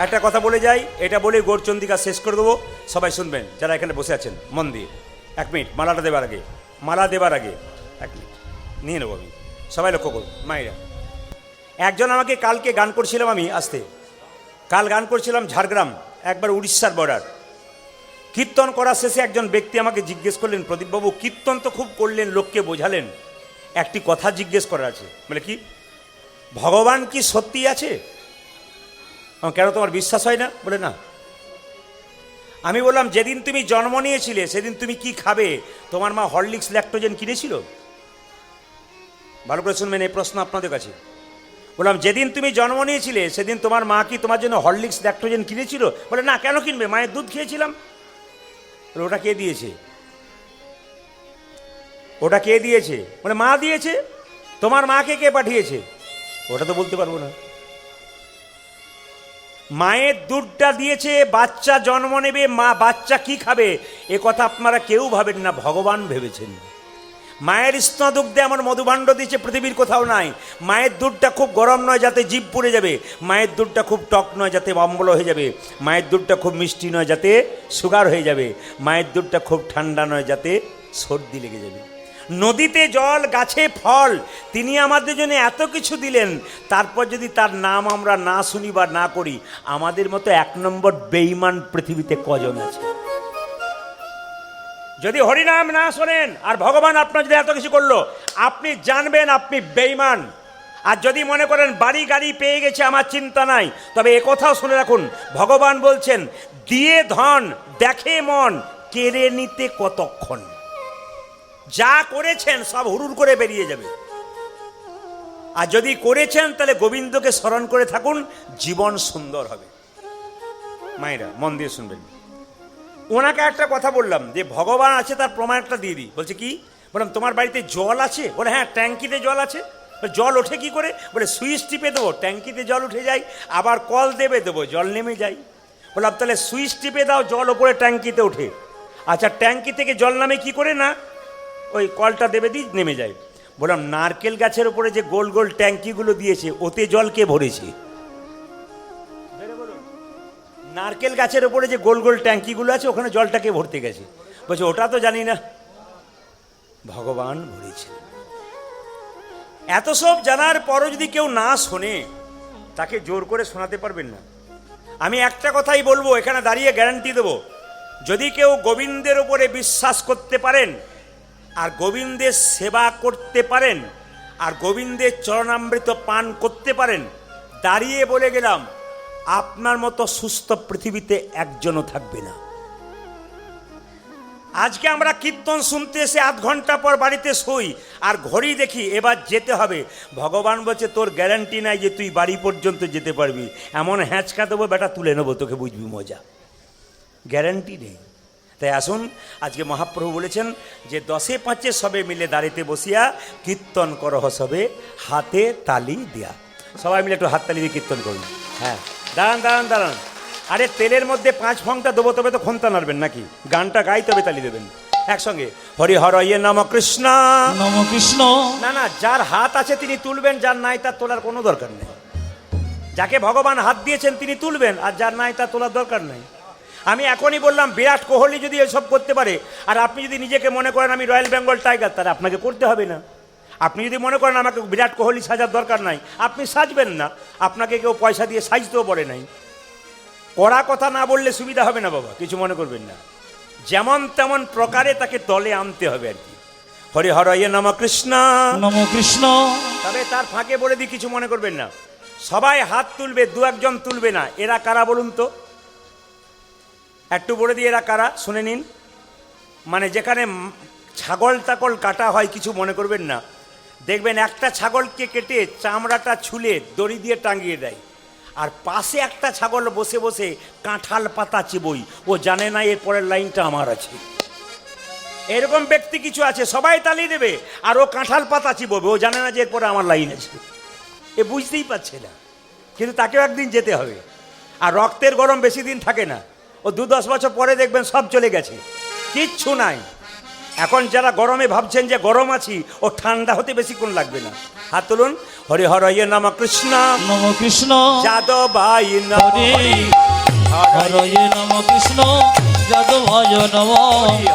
একটা কথা বলে যাই, এটা বলে গৌরচন্দিকা শেষ করে দেবো, সবাই শুনবেন যারা এখানে বসে আছেন মন দিয়ে। 1 মিনিট, মালাটা দেবার আগে, মালা দেবার আগে 1 মিনিট নিয়ে নেবো আমি, সবাই লক্ষ্য করুন মায়েরা। একজন আমাকে কালকে গান করছিলাম, আমি কাল গান করছিলাম ঝাড়গ্রাম, একবার উড়িষ্যার বর্ডার। কীর্তন করার শেষে একজন ব্যক্তি আমাকে জিজ্ঞেস করলেন, প্রদীপবাবু কীর্তন তো খুব করলেন, লোককে বোঝালেন, একটি কথা জিজ্ঞেস করার আছে। বলে কি? ভগবান কি সত্যি আছে? কেন তোমার বিশ্বাস হয় না? বলে না। আমি বললাম, যেদিন তুমি জন্ম নিয়েছিলে সেদিন তুমি কি খাবে? তোমার মা হরলিক্স ল্যাকটোজেন কিনেছিল? ভালো করে শুনবেন, এই প্রশ্ন আপনাদের কাছে। বললাম, যেদিন তুমি জন্ম নিয়েছিলে সেদিন তোমার মা কি তোমার জন্য হরলিক্স ল্যাকটোজেন কিনেছিল? বলে না। কেন কিনবে? মায়ের দুধ খেয়েছিলাম। ওটা কে দিয়েছে? ওটা কে দিয়েছে? বলে মা দিয়েছে। তোমার মাকে কে পাঠিয়েছে? ওটা তো বলতে পারবো না। মায়ের দুধটা দিয়েছে, বাচ্চা জন্ম নেবে, মা বাচ্চা কি খাবে এ কথা আপনারা কেউ ভাবেন না, ভগবান ভেবেছেন। মায়ের স্তনদুগ্ধে এমন মধুভাণ্ড দিয়েছে পৃথিবীর কোথাও নাই। মায়ের দুধটা খুব গরম নয় যাতে জিভ পুড়ে যাবে, মায়ের দুধটা খুব টক নয় যাতে অম্ল হয়ে যাবে, মায়ের দুধটা খুব মিষ্টি নয় যাতে সুগার হয়ে যাবে, মায়ের দুধটা খুব ঠান্ডা নয় যাতে সর্দি লেগে যাবে। নদীতে জল, গাছে ফল, তিনি আমাদের জন্য এত কিছু দিলেন, তারপর যদি তার নাম আমরা না শুনি বা না করি, আমাদের মতো 1 নম্বর বেঈমান পৃথিবীতে কজন আছে? যদি হরিনাম না শোনেন আর ভগবান আপনার যদি এত কিছু করলো, আপনি জানবেন আপনি বেঈমান। আর যদি মনে করেন বাড়ি গাড়ি পেয়ে গেছে আমার চিন্তা নাই, তবে একথাও শুনে রাখুন, ভগবান বলছেন, দিয়ে ধন দেখে মন, কেড়ে নিতে কতক্ষণ। যা করেছেন সব হুড়ুর করে বেরিয়ে যাবে। আর যদি করেছেন তাহলে গোবিন্দকে স্মরণ করে থাকুন, জীবন সুন্দর হবে। মায়েরা মন দিয়ে শুনবেন। ওনাকে একটা কথা বললাম যে ভগবান আছে, তার প্রমাণ একটা দিয়ে দিই। বলছে কি? বললাম তোমার বাড়িতে জল আছে? বলে হ্যাঁ, ট্যাঙ্কিতে জল আছে। জল ওঠে কি করে? বলে সুইচ টিপে দেবো, ট্যাঙ্কিতে জল উঠে যায়, আবার কল দেবো, জল নেমে যায়। বললাম তাহলে সুইচ টিপে দাও, জল ওপরে ট্যাঙ্কিতে ওঠে। আচ্ছা, ট্যাঙ্কি থেকে জল নামে কি করে? না, ওই কলটা দেবে দিই, নেমে যায়। বললাম নারকেল গাছের উপরে যে গোল গোল ট্যাঙ্কিগুলো দিয়েছে, ওতে জল কে ভরেছে? নারকেল গাছের উপরে যে গোল গোল ট্যাঙ্কিগুলো আছে, ওখানে জলটাকে ভরতে গেছে। বলছে ওটা তো জানি না, ভগবান ভরেছে। এত সব জানার পরও যদি কেউ না শোনে, তাকে জোর করে শোনাতে পারবেন না। আমি একটা কথাই বলবো, এখানে দাঁড়িয়ে গ্যারান্টি দেবো, যদি কেউ গোবিন্দের উপরে বিশ্বাস করতে পারেন, আর গোবিন্দের সেবা করতে পারেন, আর গোবিন্দের চরণামৃত পান করতে পারেন, দাঁড়িয়ে বলে গেলাম, আপনার মতো সুস্থ পৃথিবীতে একজনও থাকবে না। আজকে আমরা কীর্তন শুনতে এসে 8 ঘন্টা পর বাড়িতে শুই, আর ঘড়ি দেখি এবার যেতে হবে। ভগবান বলছে তোর গ্যারান্টি নাই যে তুই বাড়ি পর্যন্ত যেতে পারবি, এমন হ্যাঁচকা দেবো বেটা, তুলে নেবো তোকে, বুঝবি মজা, গ্যারান্টি নেই। তাই আসুন, আজকে মহাপ্রভু বলেছেন যে 10এ 5 সবে মিলে দাঁড়িতে বসিয়া কীর্তন করহ সবে হাতে তালি দিয়া। সবাই মিলে একটু হাত তালি দিয়ে কীর্তন করুন। হ্যাঁ, দাঁড়ান। আরে তেলের মধ্যে 5 ফোঁটা দেবো, তবে তো খন্তা নাড়বেন নাকি? গানটা গাই তবে তালি দেবেন একসঙ্গে। হরি হর ইয়ে নম কৃষ্ণ নম কৃষ্ণ। না, যার হাত আছে তিনি তুলবেন, যার নাই তার তোলার কোনো দরকার নেই। যাকে ভগবান হাত দিয়েছেন তিনি তুলবেন, আর যার নাই তার তোলার দরকার নেই। আমি এখনই বললাম, বিরাট কোহলি যদি এসব করতে পারে, আর আপনি যদি নিজেকে মনে করেন আমি রয়্যাল বেঙ্গল টাইগার, তাহলে আপনাকে করতে হবে না। আপনি যদি মনে করেন আমাকে বিরাট কোহলি সাজার দরকার নাই, আপনি সাজবেন না। আপনাকে কেউ পয়সা দিয়ে সাজতেও বলে নাই। কড়া কথা না বললে সুবিধা হবে না বাবা, কিছু মনে করবেন না। যেমন তেমন প্রকারে তাকে দলে আনতে হবে আর কি। হরি হর ইয়ে নম কৃষ্ণ নম কৃষ্ণ। তবে তার ফাঁকে বলে দিই, কিছু মনে করবেন না, সবাই হাত তুলবে, 2-1 তুলবে না। এরা কারা বলুন তো? একটু বলে দিই এরা কারা, শুনে নিন। মানে যেখানে ছাগল টাগল কাটা হয়, কিছু মনে করবেন না, দেখবেন একটা ছাগলকে কেটে চামড়াটা ছুলে দড়ি দিয়ে টাঙিয়ে দেয়, আর পাশে একটা ছাগল বসে বসে কাঁঠাল পাতা চিবই, ও জানে না এর পরের লাইনটা আমার আছে। এরকম ব্যক্তি কিছু আছে, সবাই তালি দেবে আর ও কাঁঠাল পাতা চিববে, ও জানে না যে এরপরে আমার লাইন আছে। এ বুঝতেই পারছে না, কিন্তু তাকেও একদিন যেতে হবে। আর রক্তের গরম বেশি দিন থাকে না, ও 2-10 বছর পরে দেখবেন সব চলে গেছে, কিচ্ছু নাই। এখন যারা গরমে ভাবছেন যে গরম আছি, ও ঠান্ডা হতে বেশিক্ষণ লাগবে না। হাত তুলুন। হরি হর ইয়ে নম কৃষ্ণ নম কৃষ্ণ। যাদব ভাই হরি হর ইয়ে নম কৃষ্ণ যাদব ভাই নম।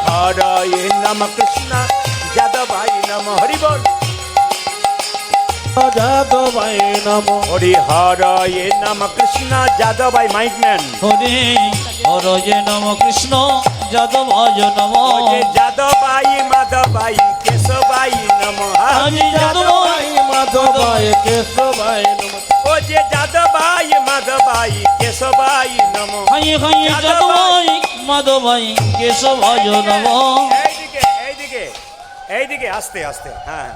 হর ইয়ে নম কৃষ্ণ যাদব ভাই নম। হরি বল। যাদবায় নম। হরি হরয়ে নম কৃষ্ণ যাদবাই মাইকম্যান। হরি হরয়ে নম কৃষ্ণ যাদবায় নম। যে যাদবাই মাধবাই কেশবাই নম। হরি যাদবায় মাধবায় কেশবায় নম। ও যে যাদবাই মাধবাই কেশবাই নম। হাই হাই যাদবায় মাধবায় কেশবায় নম। এইদিকে এইদিকে এইদিকে আস্তে আস্তে, হ্যাঁ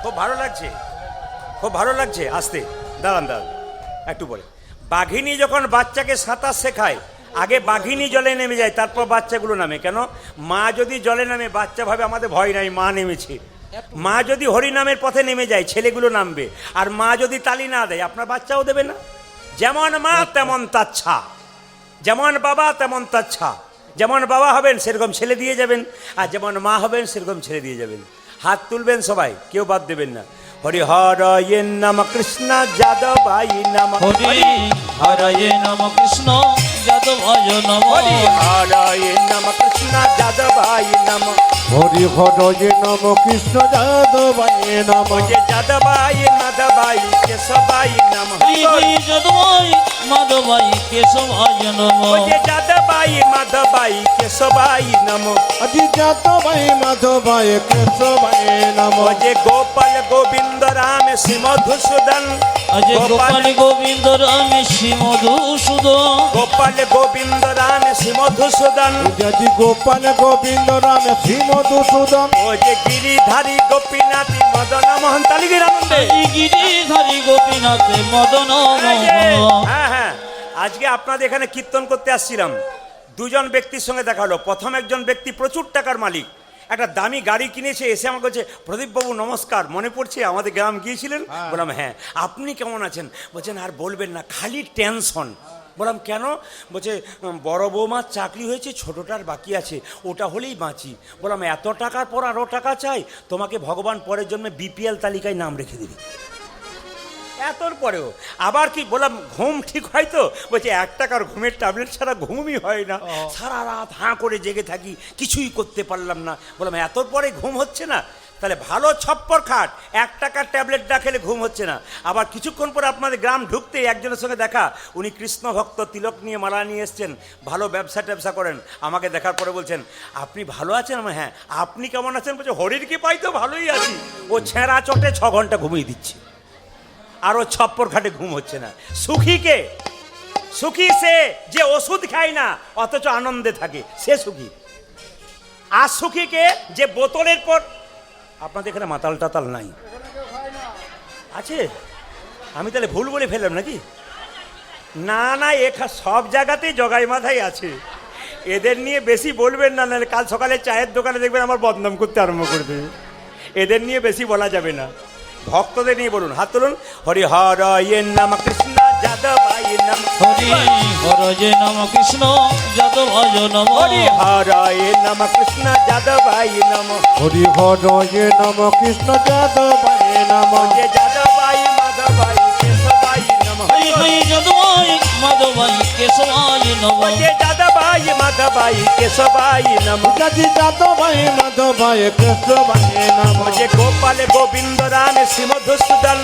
খুব ভালো লাগছে, খুব ভালো লাগছে। আস্তে দাঁড়ান দাঁড়ান একটু পরে। বাঘিনী যখন বাচ্চাকে সাঁতার শেখায়, আগে বাঘিনী জলে নেমে যায়, তারপর বাচ্চাগুলো নামে। কেন? মা যদি জলে নামে বাচ্চা ভাবে আমাদের ভয় নাই, মা নেমেছে। মা যদি হরিনামের পথে নেমে যায় ছেলেগুলো নামবে, আর মা যদি তালি না দেয় আপনার বাচ্চাও দেবে না। যেমন মা তেমন তাচ্ছা, যেমন বাবা তেমন তাচ্ছা। যেমন বাবা হবেন সেরকম ছেলে দিয়ে যাবেন, আর যেমন মা হবেন সেরকম ছেলে দিয়ে যাবেন। হাত তুলবেন সবাই, কেউ বাদ দেবেন না। হরি হরয়ে নম কৃষ্ণ যাদবাই নম। হরি হরয়ে নম কৃষ্ণ যাদবায় নম। হরি হরয়ে নম কৃষ্ণ যাদবাই নম। হরি হরয়ে নম কৃষ্ণ যাদবায় নম। যে যাদবাই মাধবাই কেশবাই নম। হরি হরি যাদবায় মাধবায় কেশবায় নম। যে যাদবাই মাধবাই কেশবাই নম। আজি যাদবায় মাধবায় কেশবায় নম। যে গোপাল গোবিন্দ রাম শ্রী মধুসূদন। আজ গোপাল গোবিন্দ রাম শ্রী মধুসূদন। গোপাল গোবিন্দ রাম শ্রী মধুসূদন। আজি গোপাল গোবিন্দ রাম শ্রী মধুসূদন। ও যে গিরিধারী গোপীনাথী মদন মোহন। তালিগির আনন্দে আজ গিরিধারী গোপীনাথ মদন মোহন। হ্যাঁ হ্যাঁ, আজকে আপনাদের এখানে কীর্তন করতে আসছিলাম, দুজন ব্যক্তির সঙ্গে দেখা হলো। প্রথম একজন ব্যক্তি প্রচুর টাকার মালিক, একটা দামি গাড়ি কিনেছে, এসে আমাকে বলছে প্রদীপবাবু নমস্কার, মনে পড়ছে আমাদের গ্রাম গিয়েছিলেন? বললাম হ্যাঁ। আপনি কেমন আছেন? বলছেন আর বলবেন না, খালি টেনশন। বললাম কেন? বলছে বড় বৌমার চাকরি হয়েছে, ছোটোটার বাকি আছে, ওটা হলেই বাঁচি। বললাম এত টাকার পর আরও টাকা চাই? তোমাকে ভগবান পরের জন্মে বিপিএল তালিকায় নাম রেখে দিবি। এতর পরেও আবার কি বললাম ঘুম ঠিক হয় তো? বলছে 1 টাকার ঘুমের ট্যাবলেট ছাড়া ঘুমই হয় না, সারা রাত হাঁ করে জেগে থাকি, কিছুই করতে পারলাম না। বললাম এতর পরে ঘুম হচ্ছে না? তাহলে ভালো ছপ্পর খাট, 1 টাকার ট্যাবলেট না খেলে ঘুম হচ্ছে না। আবার কিছুক্ষণ পরে আপনাদের গ্রাম ঢুকতে একজনের সঙ্গে দেখা, উনি কৃষ্ণ ভক্ত, তিলক নিয়ে মালা নিয়ে এসছেন, ভালো ব্যবসা ট্যাবসা করেন। আমাকে দেখার পরে বলছেন আপনি ভালো আছেন? আমি হ্যাঁ। আপনি কেমন আছেন? বলছে হরির কি পাই তো ভালোই আছি। ও ছেঁড়া চটে 6 ঘন্টা ঘুমিয়ে দিচ্ছে, আরো ছপ্পর খাটে ঘুম হচ্ছে না। সুখী কে? সুখী সে যে ওষুধ খায় না অথচ আনন্দে থাকে, সে সুখী। আর সুখী কে? যে বোতলের পর। আপনাদের এখানে মাতাল টাতাল নাই আছে? আমি তাহলে ভুল বলে ফেললাম নাকি? না না, সব জায়গাতেই জগাই মাথায় আছে। এদের নিয়ে বেশি বলবেন না, নাহলে কাল সকালে চায়ের দোকানে দেখবেন আমার বদনাম করতে আরম্ভ করে দেবে। এদের নিয়ে বেশি বলা যাবে না, ভক্তদের নিয়ে বলুন। হাত তুলুন। হরি হরয়ে নম কৃষ্ণ যাদবায় নম। হরি হরয়ে নম কৃষ্ণ যাদবায় নম। হরি হরয়ে নম কৃষ্ণ যাদবায় নম। হরি হরয়ে নম কৃষ্ণ যাদবায় নম। যে যাদবায় মাধবায় কেশবায় নম। হরি হরি যাদবায় মাধবায় কেশবায় নম। যে যাদবায় মাধবায় কেশবায় নম। আজি যাদবায় মাধবায় কেশবায় নম। যে গোপাল গোবিন্দ রাম শ্রী মধুসূদন।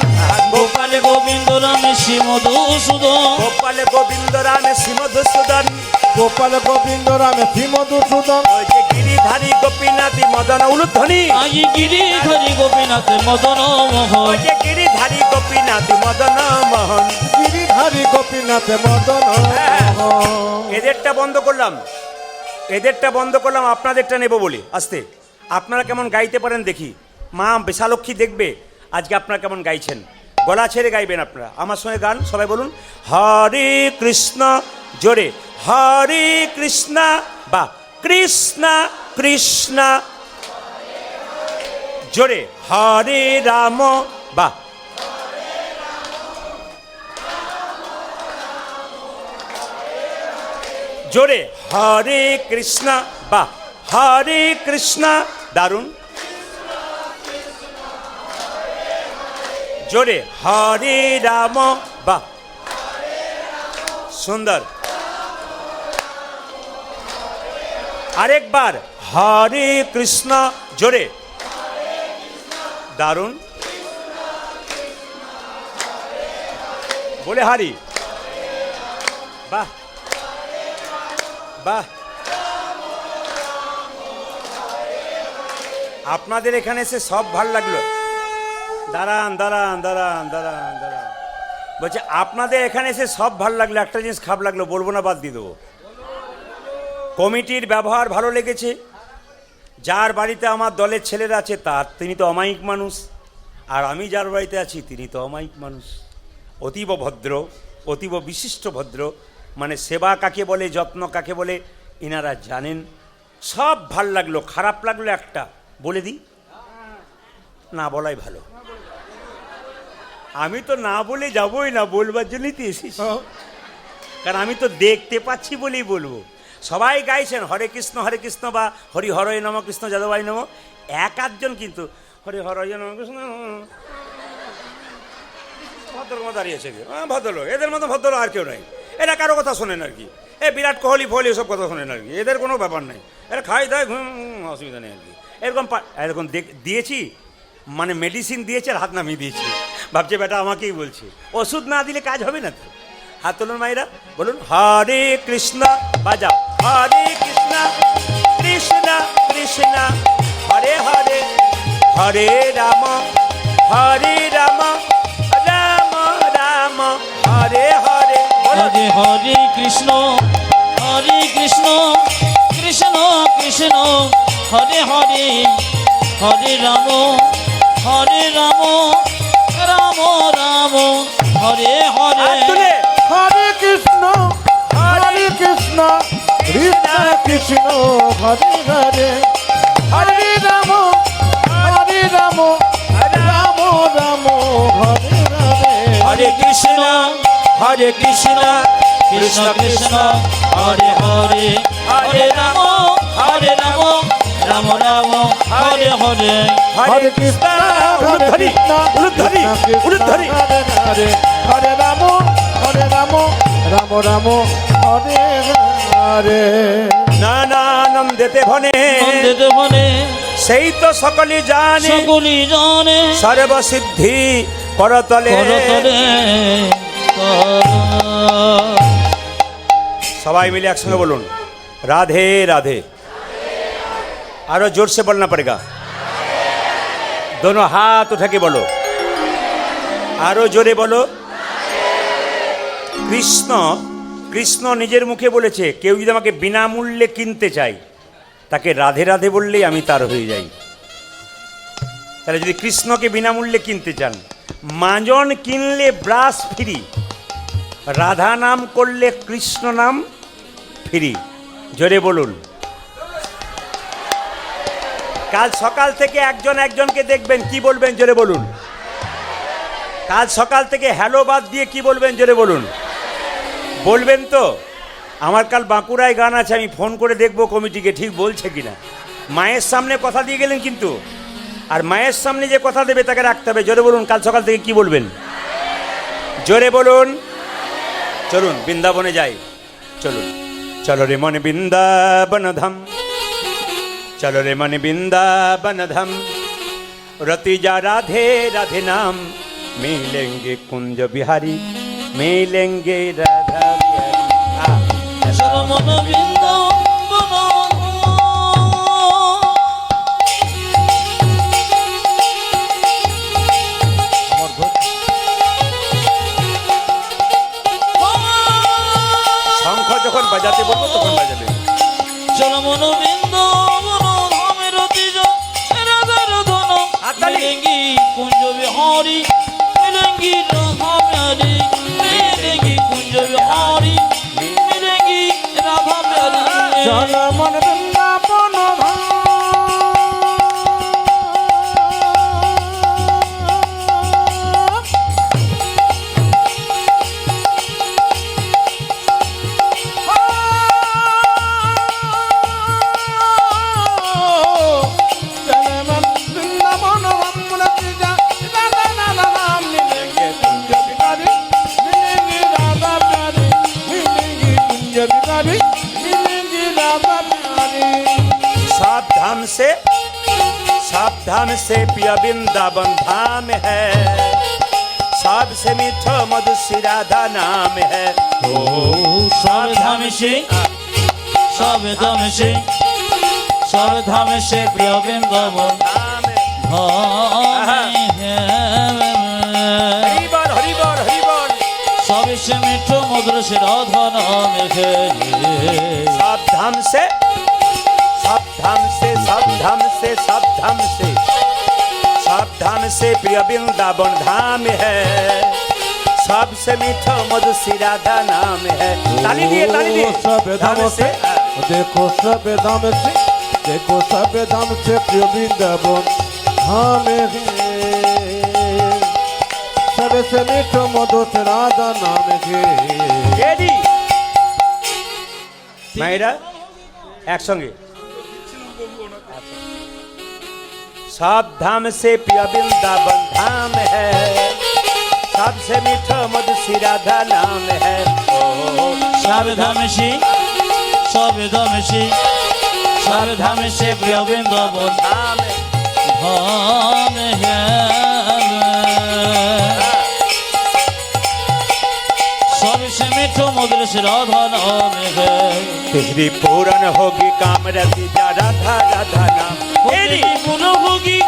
গোপাল গোবিন্দ রাম শ্রী মধুসূদন। গোপাল গোবিন্দ রাম শ্রী মধুসূদন। গোপাল গোবিন্দ রাম শ্রী মধুসূদন। যে গিরিধারী গোপীনাথী মদন উলুধ্বনি। আজ গিরিধারী গোপীনাথ মদন মোহন। যে গিরিধারী গোপীনাথী মদন মোহন। গিরিধারী গোপীনাথ মদন মোহন। এদেরটা বন্ধ করলাম, এদেরটা বন্ধ করলাম, আপনাদেরটা নেব বলে। আস্তে, আপনারা কেমন গাইতে পারেন দেখি। মা বিশালক্ষী দেখবে আজকে আপনারা কেমন গাইছেন। গলা ছেড়ে গাইবেন আপনারা, আমার সঙ্গে গান সবাই বলুন। হরে কৃষ্ণ, জোরে হরে কৃষ্ণ, বা কৃষ্ণ কৃষ্ণ, জোরে হরে রাম, বা জোরে হরে কৃষ্ণ, বা হরে কৃষ্ণ। দারুণ। জোরে হরে রাম, বা সুন্দর। আরেকবার হরে কৃষ্ণ, জোরে। দারুণ। বলে হারি। বাহ বাহ, আপনাদের এখানে এসে সব ভাল লাগলো। দাঁড়ান দাঁড়ান দাঁড়ান দাঁড়ান দাঁড়ান, বলছে আপনাদের এখানে এসে সব ভাল লাগলো, একটা জিনিস খারাপ লাগলো, বলবো না, বাদ দিয়ে দেবো। কমিটির ব্যবহার ভালো লেগেছে। যার বাড়িতে আমার দলের ছেলেরা আছে তিনি তো অমায়িক মানুষ, আর আমি যার বাড়িতে আছি তিনি তো অমায়িক মানুষ। অতীব ভদ্র, অতীব বিশিষ্ট ভদ্র, মানে সেবা কাকে বলে, যত্ন কাকে বলে ইনারা জানেন। সব ভাল লাগলো। খারাপ লাগলো একটা, বলে দিই, না বলাই ভালো। আমি তো না বলে যাবই না, বলবার জন্যই তো এসেছি, কারণ আমি তো দেখতে পাচ্ছি বলেই বলবো। সবাই গাইছেন হরে কৃষ্ণ বা হরি হরয় নম, কৃষ্ণ যাদবাই নম। এক আধজন কিন্তু হরি হরয় নম কৃষ্ণ ভদ্রলোক দাঁড়িয়েছে, ভদ্রলোক, এদের মতো ভদ্রলোক আর কেউ নাই। এরা কারো কথা শোনেন আর কি, বিরাট কোহলি ফহলি এসব কথা শোনেন আর কি, এদের কোনো ব্যাপার নেই। এরা খাই দায় অসুবিধা নেই আর কি। এরকম দিয়েছি, মানে মেডিসিন দিয়েছে আর হাত নামিয়ে দিয়েছি, ভাবছে বেটা আমাকেই বলছে। ওষুধ না দিলে কাজ হবে না তো। হাত তুলুন মায়েরা, বলুন হরে কৃষ্ণ, বাজাও হরে কৃষ্ণ কৃষ্ণ কৃষ্ণ হরে হরে, হরে রাম হরে রাম রাম রাম হরে হরে। হরে হরে কৃষ্ণ কৃষ্ণ কৃষ্ণ হরে হরে, হরে রাম রাম রাম হরে হরে। হরে কৃষ্ণ কৃষ্ণ কৃষ্ণ হরে হরে, হরে রাম রাম রাম হরে হরে। হরে কৃষ্ণ কৃষ্ণ কৃষ্ণ হরে হরে, হরে রাম রাম রাম হরে হরে। হরে কৃষ্ণ হরে হরে রাম রাম রাম হরে হরে। নানানন্দেতে ভনে নন্দিত বনে সেই তো সকলে জানে, সকলি জানে সর্বসিদ্ধি করতলে। করতলে সবাই মিলে একসঙ্গে বলুন রাধে রাধে। আরো जोर से बोलना पड़ेगा, दोनों हाथ उठा के बोलो, আরো জোরে বলো। কৃষ্ণ নিজের মুখে বলেছে, কেউ যদি আমাকে বিনামূল্যে কিনতে চায় তাকে রাধে রাধে বললেই আমি তার হয়ে যাই। তাহলে যদি কৃষ্ণকে বিনামূল্যে কিনতে চান, মাজন কিনলে ব্রাশ ফ্রি, রাধা নাম করলে কৃষ্ণ নাম ফ্রি। জোরে বলুন। কাল সকাল থেকে একজনকে দেখবেন, কি বলবেন জোরে বলুন। কাল সকাল থেকে হ্যালো বাদ দিয়ে কি বলবেন জোরে বলুন। বলবেন তো? আমার কাল বাঁকুড়ায় গান আছে, আমি ফোন করে দেখবো কমিটিকে ঠিক বলছে কিনা। মায়ের সামনে কথা দিয়ে গেলেন কিন্তু, আর মায়ের সামনে যে কথা দেবে তাকে রাখতে হবে। জোরে বলুন, কাল সকাল থেকে কি বলবেন জোরে বলুন। চলুন বৃন্দাবনে যাই, চলুন। চলো রে মন বৃন্দাবন ধাম, চলো রে মন বৃন্দাবন ধাম, रति जा राधे राधे नाम, मिलेंगे कुंज बिहारी, मिलेंगे राधा बिहारी। চরমন বৃন্দাবন শঙ্খ যখন বাজাতে বলবো তখন বাজাবে। চরমন বৃন্দাবন ধামের তিজ রাধার ধন, মিলেঙ্গি কুঞ্জ বিহারি, মিলেঙ্গি রাধা প্যারি, মিলেঙ্গি কুঞ্জ বিহারি, মিলেঙ্গি রাধা প্যারি। চলো মন বৃন্দাবন सावधान से पिया वृंदावन धाम है, सबसे मीठा मधु श्री राधा नाम है ओ सब धाम से सब धाम से सब धाम से प्रिय वृंदावन नाम है। धाम है हरि बोल हरि बोल हरि बोल। सबसे मीठो मधुर से राधा नाम है सब धाम से सब धाम से सब धाम से सब धाम से सब धाम से प्रिय वृंदावन धाम है सबसे मीठा मधु श्री राधा नाम है। ताली दिए सब धाम से देखो सब धाम से देखो सब धाम से प्रिय वृंदावन धाम है सबसे मीठो मधु से राधा नाम है। रेडी मायरा एक संगे सब धाम से प्रिय वृंदावन धाम है सबसे मीठा मधु श्री राधा नाम है ओ सब धाम से सब धाम से सब धाम से प्रिय वृंदावन धाम है। धाम है सबसे मीठो मधुर से राधा नाम है तेरी पूरन होगी काम रति जा राधा राधा नाम तेरी तेरी पूर्ण होगी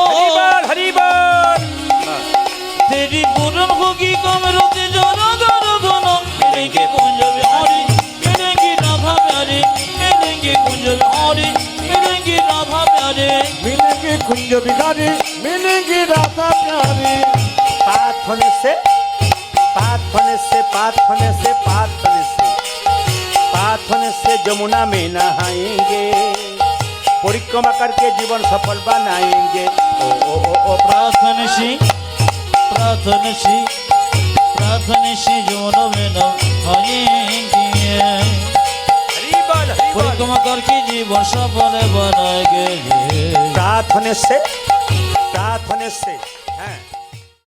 हरि बोल हरि बोल। तेरी पूर्ण होगी कमरते जरा गरदन मिलेंगे कुंज बिहारी मिलेंगे राधा प्यारे मिलेंगे कुंज बिहारी मिलेंगे राधा प्यारे मिलेंगे कुंज बिहारी मिलेंगे राधा प्यारी पात होने से पात होने से पात होने से पात होने से पात होने से जमुना में नहाएंगे परिक्रमा करके जीवन सफल बनाएंगे ओ ओ ओ ओ प्रार्थना सी जोनो में न आएंगे हरि बोल हरि बोल। परिक्रमा करके जीवन सफल बनाएंगे प्रात होने से हैं